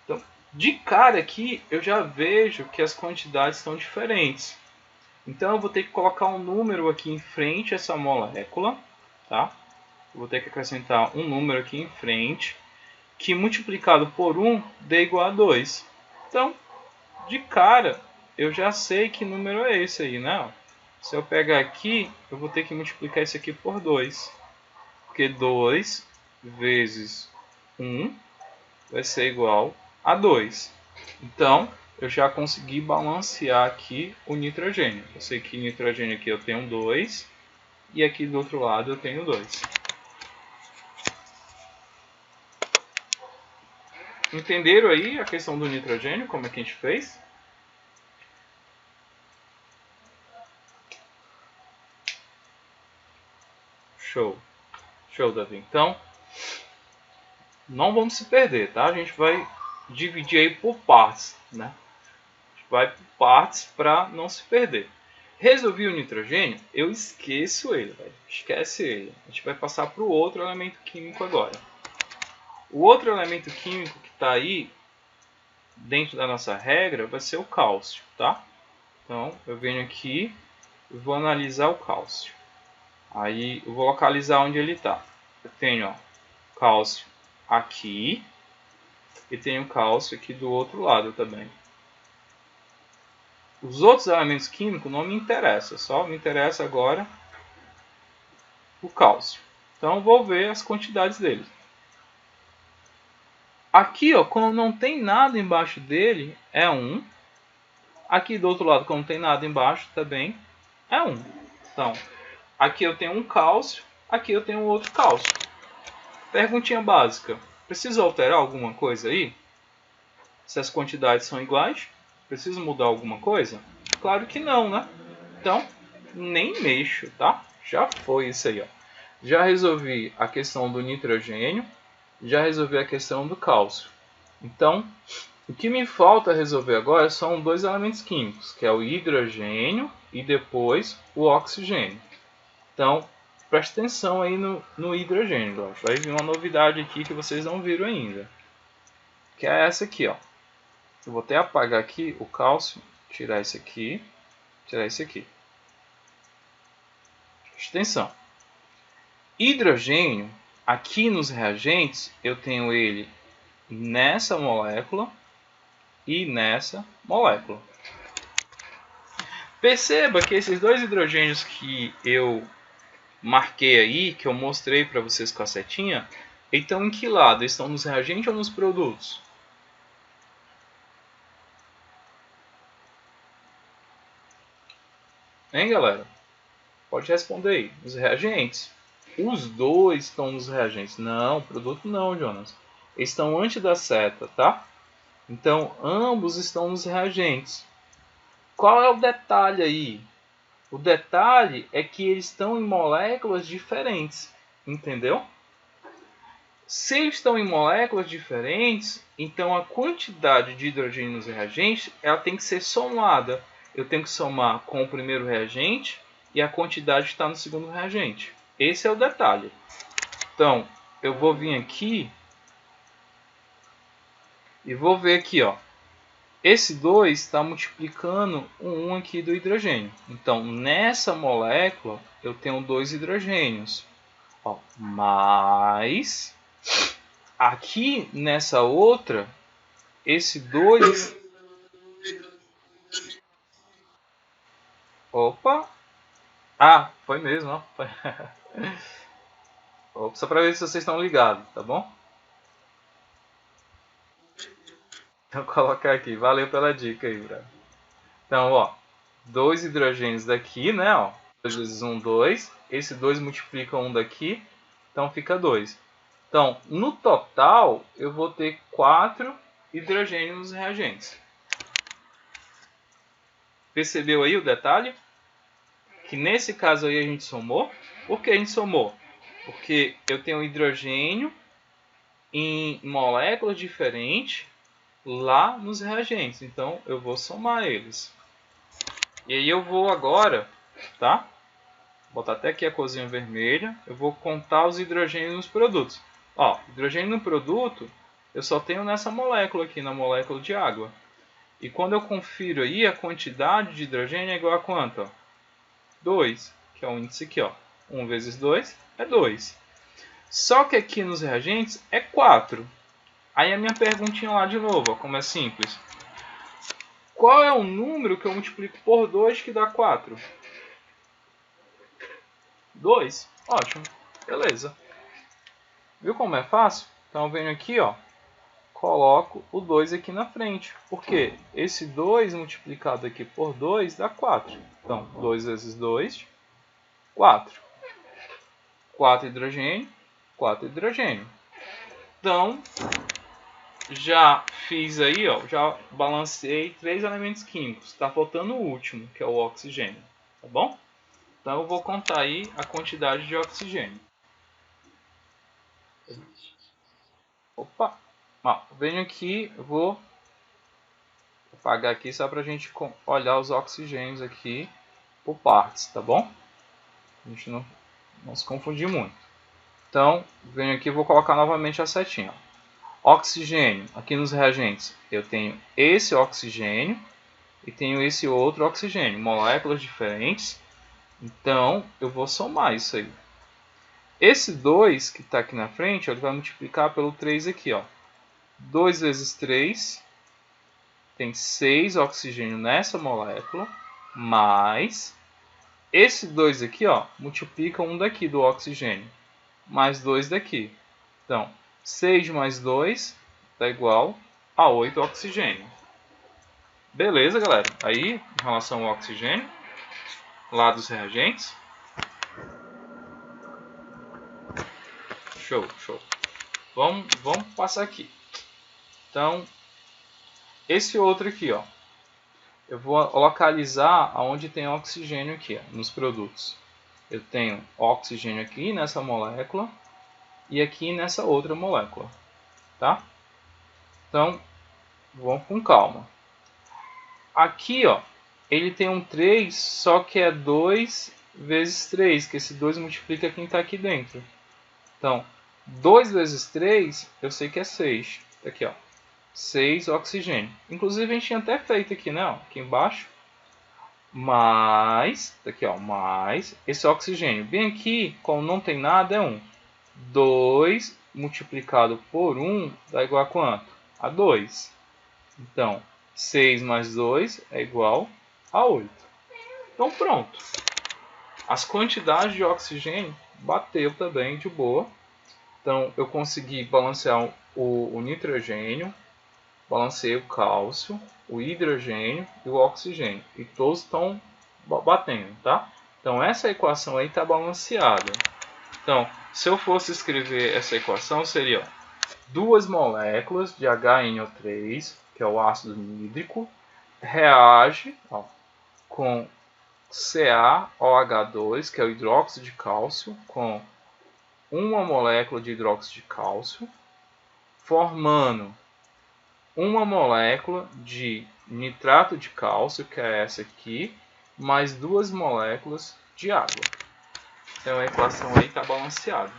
Então, de cara aqui, eu já vejo que as quantidades estão diferentes. Então, eu vou ter que colocar um número aqui em frente a essa molécula, tá? Eu vou ter que acrescentar um número aqui em frente, que multiplicado por 1 dê igual a 2. Então, de cara, eu já sei que número é esse aí, né? Se eu pegar aqui, eu vou ter que multiplicar isso aqui por 2. Porque 2 vezes 1 vai ser igual a 2. Então, eu já consegui balancear aqui o nitrogênio. Eu sei que nitrogênio aqui eu tenho 2 e aqui do outro lado eu tenho 2. Entenderam aí a questão do nitrogênio, como é que a gente fez? Show. Show, Davi. Então, não vamos se perder, tá? A gente vai dividir aí por partes, né? A gente vai por partes para não se perder. Resolvi o nitrogênio, eu esqueço ele, velho. Esquece ele. A gente vai passar para o outro elemento químico agora. O outro elemento químico que está aí dentro da nossa regra vai ser o cálcio, tá? Então eu venho aqui e vou analisar o cálcio. Aí eu vou localizar onde ele está. Eu tenho, ó, cálcio aqui e tenho cálcio aqui do outro lado também. Os outros elementos químicos não me interessam, só me interessa agora o cálcio. Então eu vou ver as quantidades dele. Aqui, ó, quando não tem nada embaixo dele, é 1. Aqui do outro lado, quando não tem nada embaixo, também é 1. Então, aqui eu tenho um cálcio, aqui eu tenho outro cálcio. Perguntinha básica. Preciso alterar alguma coisa aí? Se as quantidades são iguais, preciso mudar alguma coisa? Claro que não, né? Então, nem mexo, tá? Já foi isso aí, ó. Já resolvi a questão do nitrogênio, já resolvi a questão do cálcio. Então, o que me falta resolver agora são dois elementos químicos, que é o hidrogênio e depois o oxigênio. Então, preste atenção aí no hidrogênio, galera. Vai vir uma novidade aqui que vocês não viram ainda, que é essa aqui, ó. Eu vou até apagar aqui o cálcio, tirar esse aqui, tirar esse aqui. Preste atenção. Hidrogênio, aqui nos reagentes, eu tenho ele nessa molécula e nessa molécula. Perceba que esses dois hidrogênios que eu marquei aí, que eu mostrei para vocês com a setinha, estão em que lado? Estão nos reagentes ou nos produtos? Hein, galera? Pode responder aí. Nos reagentes. Os dois estão nos reagentes. Não, produto não, Jonas. Eles estão antes da seta, tá? Então, ambos estão nos reagentes. Qual é o detalhe aí? O detalhe é que eles estão em moléculas diferentes. Entendeu? Se eles estão em moléculas diferentes, então a quantidade de hidrogênio nos reagentes ela tem que ser somada. Eu tenho que somar com o primeiro reagente e a quantidade está no segundo reagente. Esse é o detalhe. Então, eu vou vir aqui e vou ver aqui, ó. Esse 2 está multiplicando o 1 aqui do hidrogênio. Então, nessa molécula, eu tenho 2 hidrogênios. Ó, mais... Aqui, nessa outra, esse 2... Opa! Ah, foi mesmo, ó. Opa, só para ver se vocês estão ligados, tá bom? Então, vou colocar aqui. Valeu pela dica aí, Brad. Então, ó, 2 hidrogênios daqui, né, ó. 2 vezes 1, 2. Esse 2 multiplica 1 daqui, então fica 2. Então, no total, eu vou ter 4 hidrogênios nos reagentes. Percebeu aí o detalhe? Que nesse caso aí a gente somou. Por que a gente somou? Porque eu tenho hidrogênio em moléculas diferentes lá nos reagentes. Então, eu vou somar eles. E aí eu vou agora, tá? Vou botar até aqui a corzinha vermelha. Eu vou contar os hidrogênios nos produtos. Ó, hidrogênio no produto, eu só tenho nessa molécula aqui, na molécula de água. E quando eu confiro aí, a quantidade de hidrogênio é igual a quanto? Ó? 2, que é o índice aqui, ó. 1 vezes 2 é 2. Só que aqui nos reagentes é 4. Aí a minha perguntinha lá de novo, ó, como é simples. Qual é o número que eu multiplico por 2 que dá 4? 2. Ótimo. Beleza. Viu como é fácil? Então eu venho aqui, ó, coloco o 2 aqui na frente. Porque esse 2 multiplicado aqui por 2 dá 4. Então, 2 vezes 2, 4. 4 hidrogênio, 4 hidrogênio. Então, já fiz aí, ó, já balanceei 3 elementos químicos. Está faltando o último, que é o oxigênio. Tá bom? Então, eu vou contar aí a quantidade de oxigênio. Opa! Ó, venho aqui, eu vou apagar aqui só para a gente olhar os oxigênios aqui por partes, tá bom? A gente não se confundir muito. Então, venho aqui e vou colocar novamente a setinha. Oxigênio, aqui nos reagentes, eu tenho esse oxigênio e tenho esse outro oxigênio, moléculas diferentes. Então, eu vou somar isso aí. Esse 2 que está aqui na frente, ele vai multiplicar pelo 3 aqui. Ó. 2 vezes 3, tem 6 oxigênio nessa molécula, mais esse 2 aqui, ó, multiplica um daqui do oxigênio, mais 2 daqui. Então, 6 mais 2 dá igual a 8 oxigênio. Beleza, galera? Aí, em relação ao oxigênio, lá dos reagentes. Show, show. Vamos passar aqui. Então, esse outro aqui, ó, eu vou localizar aonde tem oxigênio aqui, ó, nos produtos. Eu tenho oxigênio aqui nessa molécula e aqui nessa outra molécula, tá? Então, vamos com calma. Aqui, ó, ele tem um 3, só que é 2 vezes 3, que esse 2 multiplica quem está aqui dentro. Então, 2 vezes 3, eu sei que é 6. Aqui, ó. 6 oxigênio. Inclusive, a gente tinha até feito aqui, né? Ó, aqui embaixo. Mais, aqui, ó, mais esse oxigênio. Bem aqui, como não tem nada, é 1. 2 multiplicado por 1 dá igual a quanto? A 2. Então, 6 mais 2 é igual a 8. Então, pronto. As quantidades de oxigênio bateu também de boa. Então, eu consegui balancear o nitrogênio, balanceei o cálcio, o hidrogênio e o oxigênio. E todos estão batendo, tá? Então, essa equação aí está balanceada. Então, se eu fosse escrever essa equação, seria 2 moléculas de HNO3, que é o ácido nítrico, reage com CaOH2, que é o hidróxido de cálcio, com uma molécula de hidróxido de cálcio, formando uma molécula de nitrato de cálcio, que é essa aqui, mais 2 moléculas de água. Então a equação aí está balanceada.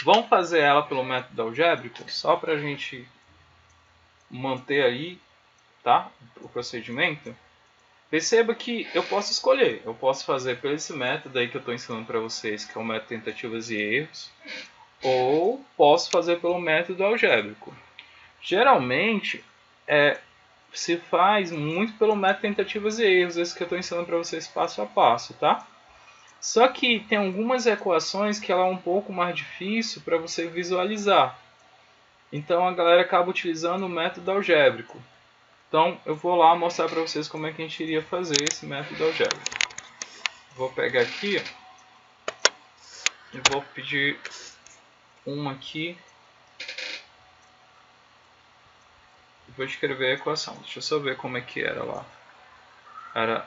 Vamos fazer ela pelo método algébrico, só para a gente manter aí, tá, o procedimento. Perceba que eu posso escolher, eu posso fazer por esse método aí que eu estou ensinando para vocês, que é o método tentativas e erros, ou posso fazer pelo método algébrico. Geralmente, se faz muito pelo método tentativas e erros, esse que eu estou ensinando para vocês passo a passo, tá? Só que tem algumas equações que ela é um pouco mais difícil para você visualizar. Então a galera acaba utilizando o método algébrico. Então eu vou lá mostrar para vocês como é que a gente iria fazer esse método algébrico. Vou pegar aqui e vou pedir uma aqui. Vou escrever a equação. Deixa eu só ver como é que era lá. Era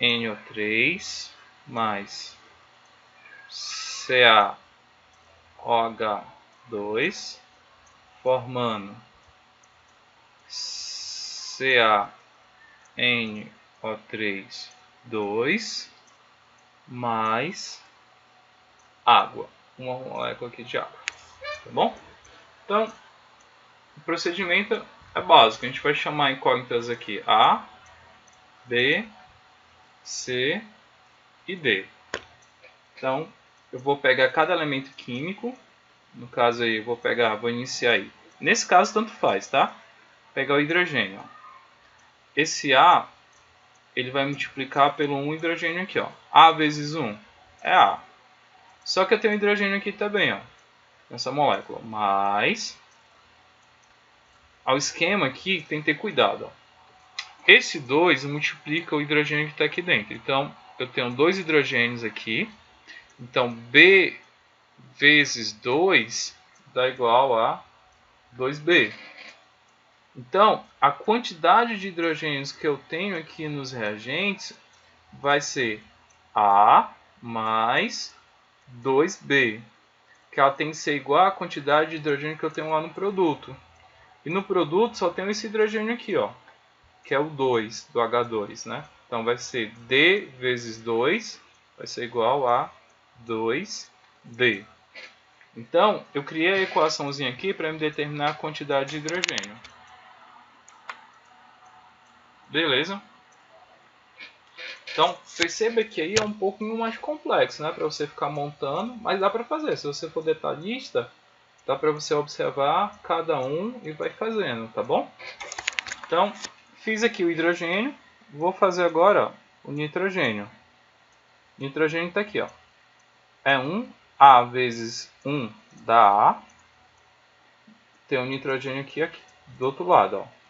HNO3 mais CaOH2 formando CaNO3 2 mais água, uma molécula aqui de água, tá bom? Então, o procedimento é básico, a gente vai chamar incógnitas aqui A, B, C e D. Então, eu vou pegar cada elemento químico, no caso aí, vou iniciar aí. Nesse caso, tanto faz, tá? Pegar o hidrogênio, ó. Esse A, ele vai multiplicar pelo 1 hidrogênio aqui, ó. A vezes 1 é A. Só que eu tenho hidrogênio aqui também, ó, nessa molécula. Mas, ao esquema aqui, tem que ter cuidado, ó. Esse 2 multiplica o hidrogênio que está aqui dentro. Então, eu tenho 2 hidrogênios aqui. Então, B vezes 2 dá igual a 2B. Então, a quantidade de hidrogênios que eu tenho aqui nos reagentes vai ser A mais 2B, que ela tem que ser igual à quantidade de hidrogênio que eu tenho lá no produto. E no produto só tenho esse hidrogênio aqui, ó. que é o 2 do H2, né? Então vai ser D vezes 2 vai ser igual a 2D. Então, eu criei a equaçãozinha aqui para me determinar a quantidade de hidrogênio. Beleza? Então, perceba que aí é um pouquinho mais complexo, né? Para você ficar montando, mas dá para fazer. Se você for detalhista, dá para você observar cada um e vai fazendo, tá bom? Então, fiz aqui o hidrogênio. Vou fazer agora ó, o nitrogênio. O nitrogênio está aqui, ó. É 1A vezes 1 dá A. Tem o nitrogênio aqui do outro lado, ó.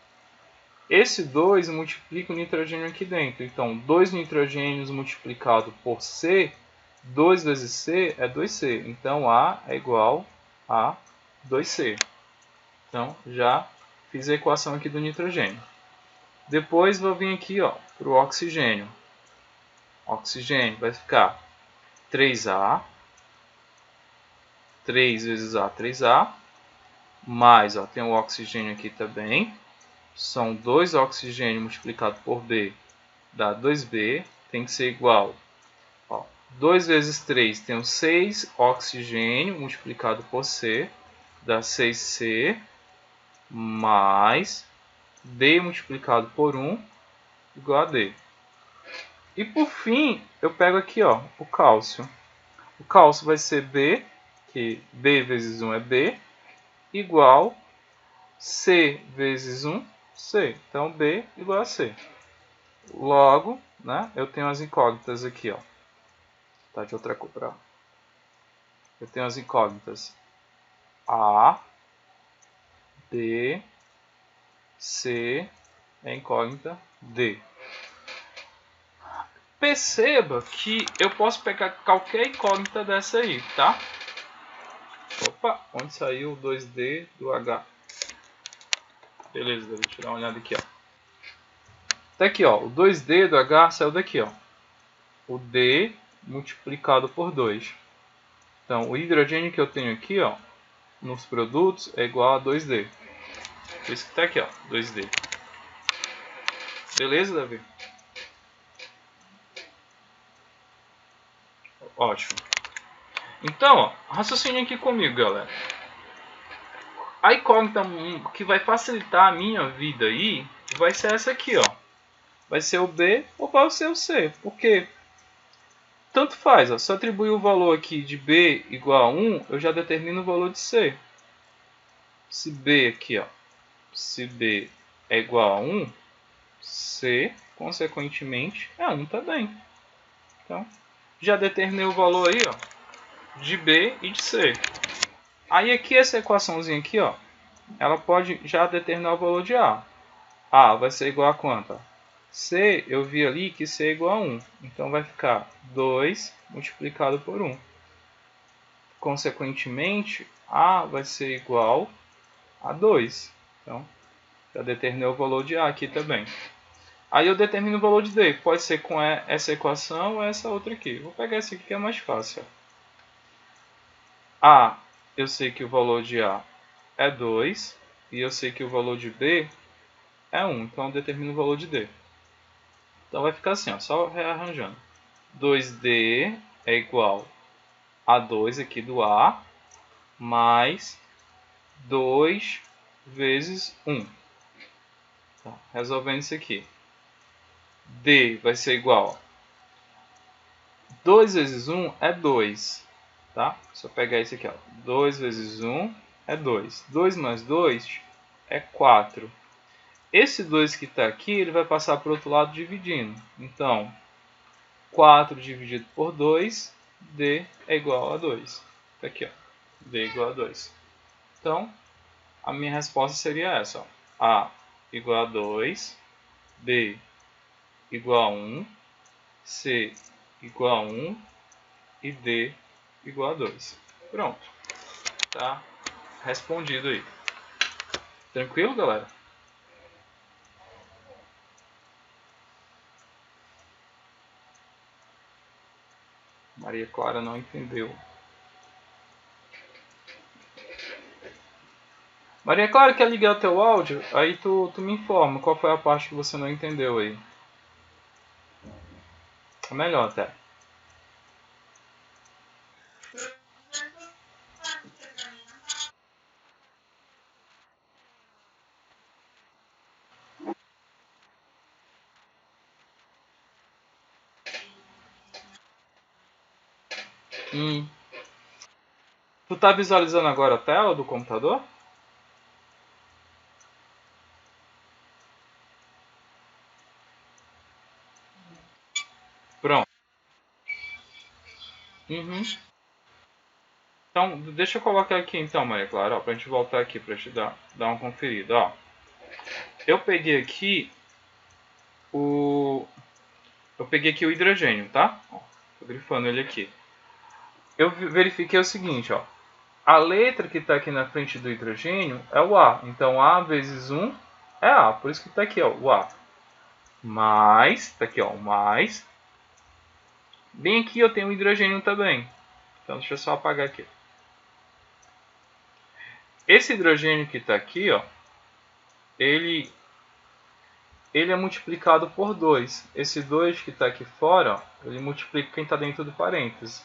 Esse 2 multiplica o nitrogênio aqui dentro. Então, 2 nitrogênios multiplicado por C, 2 vezes C é 2C. Então, A é igual a 2C. Então, já fiz a equação aqui do nitrogênio. Depois, vou vir aqui para o oxigênio. Oxigênio vai ficar 3A. 3 vezes A, 3A. Mais, ó, tem o oxigênio aqui também. São 2 oxigênio multiplicado por B, dá 2B. Tem que ser igual. Ó, 2 vezes 3 tem o 6 oxigênio multiplicado por C, dá 6C. Mais B multiplicado por 1, igual a D. E por fim, eu pego aqui ó, o cálcio. O cálcio vai ser B, que B vezes 1 é B, igual C vezes 1, C. Então, B igual a C. Logo, né, eu tenho as incógnitas aqui. Ó. Tá, de outra cor pra... Eu tenho as incógnitas A, B, C, é incógnita D. Perceba que eu posso pegar qualquer incógnita dessa aí, tá? Opa, onde saiu o 2D do H? Beleza, deixa eu tirar uma olhada aqui, ó. Tá aqui, ó, o 2D do H saiu daqui, ó. O D multiplicado por 2. Então, o hidrogênio que eu tenho aqui, ó, nos produtos é igual a 2D. Por isso que tá aqui, ó, 2D. Beleza, Davi? Ótimo. Então, ó, raciocine aqui comigo, galera. A incógnita que vai facilitar a minha vida aí vai ser essa aqui, ó. Vai ser o B ou vai ser o C. Porque tanto faz, ó. Se eu atribuir o valor aqui de B igual a 1, eu já determino o valor de C. Se B aqui, ó, se B é igual a 1, C, consequentemente, é 1 também. Então, já determinei o valor aí, ó, de B e de C. Aí aqui essa equaçãozinha aqui, ó, ela pode já determinar o valor de A. A vai ser igual a quanto? C, eu vi ali que C é igual a 1. Então vai ficar 2 multiplicado por 1. Consequentemente, A vai ser igual a 2. Então, já determinei o valor de A aqui também. Aí eu determino o valor de D. Pode ser com essa equação ou essa outra aqui. Vou pegar essa aqui que é mais fácil. A, eu sei que o valor de A é 2. E eu sei que o valor de B é 1. Então eu determino o valor de D. Então vai ficar assim, ó, só rearranjando. 2D é igual a 2 aqui do A, mais 2 vezes 1. Tá, resolvendo isso aqui. D vai ser igual a 2 vezes 1 é 2. Tá? Só pegar isso aqui. Ó. 2 vezes 1 é 2. 2 mais 2 é 4. Esse 2 que está aqui, ele vai passar para o outro lado dividindo. Então, 4 dividido por 2, D é igual a 2. Tá aqui, ó. D é igual a 2. Então, a minha resposta seria essa. Ó. A igual a 2, B igual a 1, C igual a 1 e D igual a 2. Pronto. Tá respondido aí. Tranquilo, galera? Maria Clara não entendeu. Maria Clara, quer ligar o teu áudio? Aí tu me informa qual foi a parte que você não entendeu aí. É melhor até. Tu tá visualizando agora a tela do computador? Pronto. Uhum. Então, deixa eu colocar aqui então, Maria Clara, ó, pra gente voltar aqui pra te dar uma conferida, ó. Eu peguei aqui o o hidrogênio, tá? Ó, tô grifando ele aqui. Eu verifiquei o seguinte, ó. A letra que está aqui na frente do hidrogênio é o A. Então A vezes 1 é A. Por isso que está aqui, ó, o A. Mais, está aqui, ó, mais. Bem aqui eu tenho o hidrogênio também. Então deixa eu só apagar aqui. Esse hidrogênio que está aqui, ó, ele é multiplicado por 2. Esse 2 que está aqui fora, ó, ele multiplica quem está dentro do parênteses.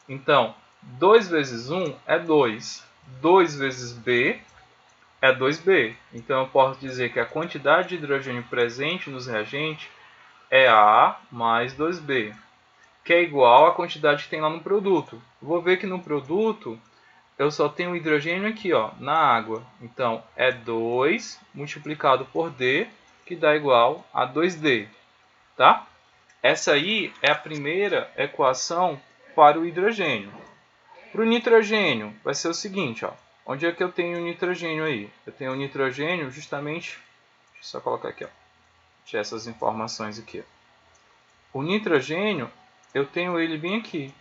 Então, 2 vezes 1 é 2. 2 vezes B é 2B. Então, eu posso dizer que a quantidade de hidrogênio presente nos reagentes é A mais 2B, que é igual à quantidade que tem lá no produto. Vou ver que no produto eu só tenho hidrogênio aqui, ó, na água. Então, é 2 multiplicado por D, que dá igual a 2D. Tá? Essa aí é a primeira equação para o hidrogênio. Para o nitrogênio, vai ser o seguinte, ó. Onde é que eu tenho o nitrogênio aí? Eu tenho o nitrogênio justamente... Deixa eu só colocar aqui, ó. Deixa essas informações aqui. Ó. O nitrogênio, eu tenho ele bem aqui.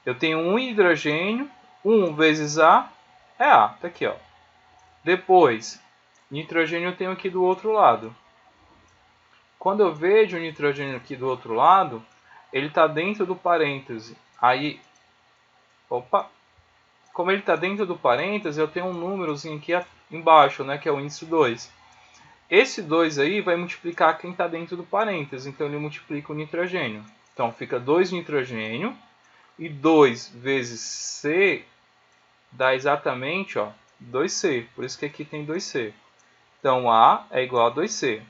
Eu tenho um hidrogênio, 1 vezes A é A. Tá aqui, ó. Depois, nitrogênio eu tenho aqui do outro lado. Quando eu vejo o nitrogênio aqui do outro lado, ele está dentro do parêntese. Aí, opa, como ele está dentro do parêntese, eu tenho um númerozinho aqui embaixo, né, que é o índice 2. Esse 2 aí vai multiplicar quem está dentro do parêntese, então ele multiplica o nitrogênio. Então fica 2 nitrogênio e 2 vezes C dá exatamente, ó, 2C. Por isso que aqui tem 2C. Então A é igual a 2C.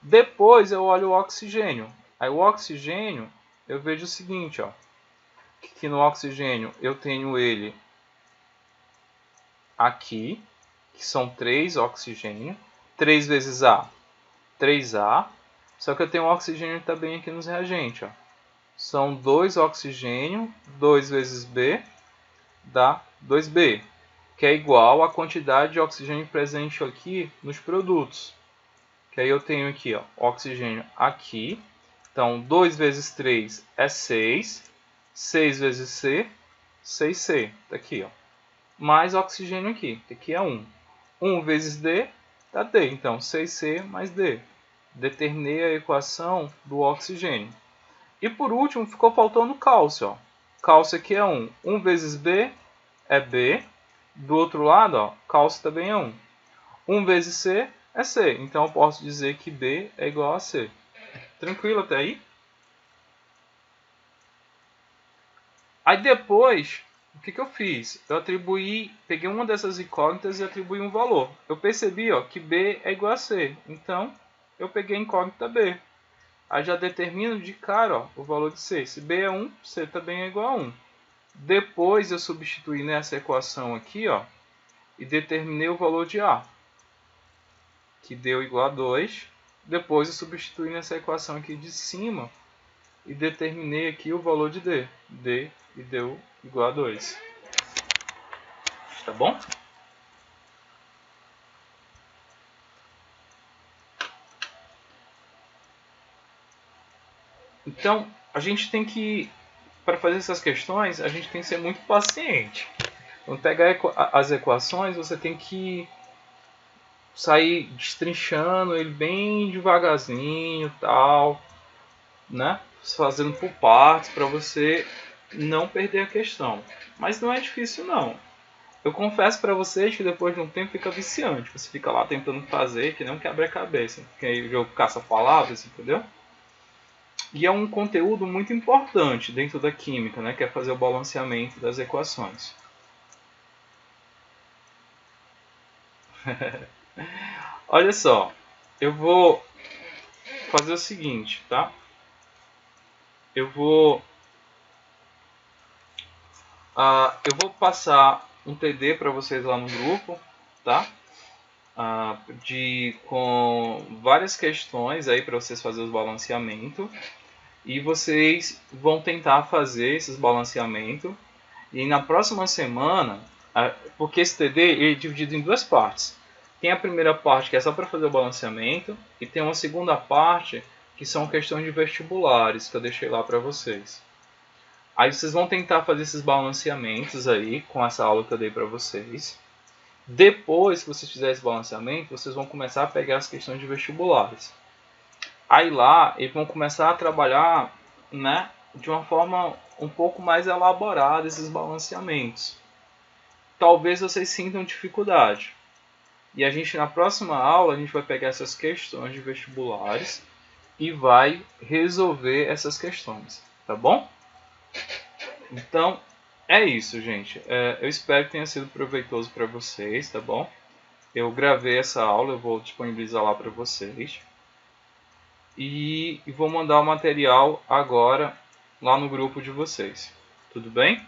Depois eu olho o oxigênio. Aí o oxigênio, eu vejo o seguinte, ó, que no oxigênio eu tenho ele aqui, que são 3 oxigênio. 3 vezes A, 3A. Só que eu tenho oxigênio também aqui nos reagentes, ó. São 2 oxigênio, 2 vezes B, dá 2B, que é igual à quantidade de oxigênio presente aqui nos produtos. Que aí eu tenho aqui, ó, oxigênio aqui. Então, 2 vezes 3 é 6. 6 vezes C, 6C. Tá aqui, ó. Mais oxigênio aqui, que aqui é 1. 1 vezes D dá D. Então, 6C mais D. Determinei a equação do oxigênio. E por último, ficou faltando cálcio. Ó. Cálcio aqui é 1. 1 vezes B é B. Do outro lado, ó, cálcio também é 1. 1 vezes C é C. Então eu posso dizer que B é igual a C. Tranquilo até aí? Aí depois, o que eu fiz? Eu peguei uma dessas incógnitas e atribuí um valor. Eu percebi, ó, que B é igual a C. Então eu peguei a incógnita B. Aí já determino de cara, ó, o valor de C. Se B é 1, C também é igual a 1. Depois eu substituí nessa equação aqui, ó, e determinei o valor de A, que deu igual a 2. Depois eu substituí nessa equação aqui de cima e determinei aqui o valor de D. D e deu igual a 2. Tá bom? Então, a gente tem que, para fazer essas questões, a gente tem que ser muito paciente. Quando pegar as equações, você tem que sair destrinchando ele bem devagarzinho, tal, né? Fazendo por partes para você não perder a questão. Mas não é difícil não. Eu confesso para vocês que depois de um tempo fica viciante. Você fica lá tentando fazer que nem um quebra-cabeça. Porque aí o jogo caça palavras, entendeu? E é um conteúdo muito importante dentro da química, né? Que é fazer o balanceamento das equações. Olha só, eu vou fazer o seguinte, tá? Eu vou passar um TD para vocês lá no grupo, tá? Com várias questões aí para vocês fazerem os balanceamentos. E vocês vão tentar fazer esses balanceamentos. E na próxima semana, porque esse TD é dividido em duas partes. Tem a primeira parte que é só para fazer o balanceamento. E tem uma segunda parte que são questões de vestibulares que eu deixei lá para vocês. Aí vocês vão tentar fazer esses balanceamentos aí com essa aula que eu dei para vocês. Depois que vocês fizerem esse balanceamento, vocês vão começar a pegar as questões de vestibulares. Aí lá, eles vão começar a trabalhar, né, de uma forma um pouco mais elaborada esses balanceamentos. Talvez vocês sintam dificuldade. E a gente, na próxima aula, a gente vai pegar essas questões de vestibulares e vai resolver essas questões, tá bom? Então, é isso, gente. Eu espero que tenha sido proveitoso para vocês, tá bom? Eu gravei essa aula, eu vou disponibilizar lá para vocês. E vou mandar o material agora lá no grupo de vocês. Tudo bem?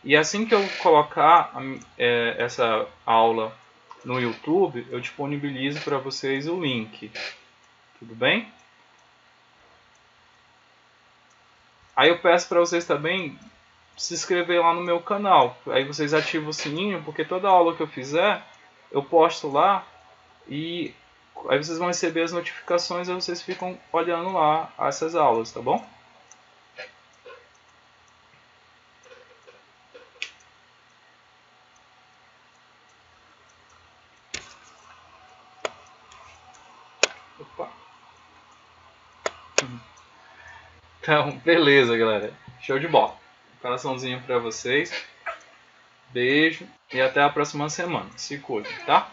E assim que eu colocar essa aula no YouTube, eu disponibilizo para vocês o link. Tudo bem? Aí eu peço para vocês também se inscrever lá no meu canal. Aí vocês ativam o sininho, porque toda aula que eu fizer, eu posto lá e aí vocês vão receber as notificações e vocês ficam olhando lá essas aulas, tá bom? Opa. Então, beleza, galera. Show de bola. Coraçãozinho pra vocês. Beijo e até a próxima semana. Se cuidem, tá?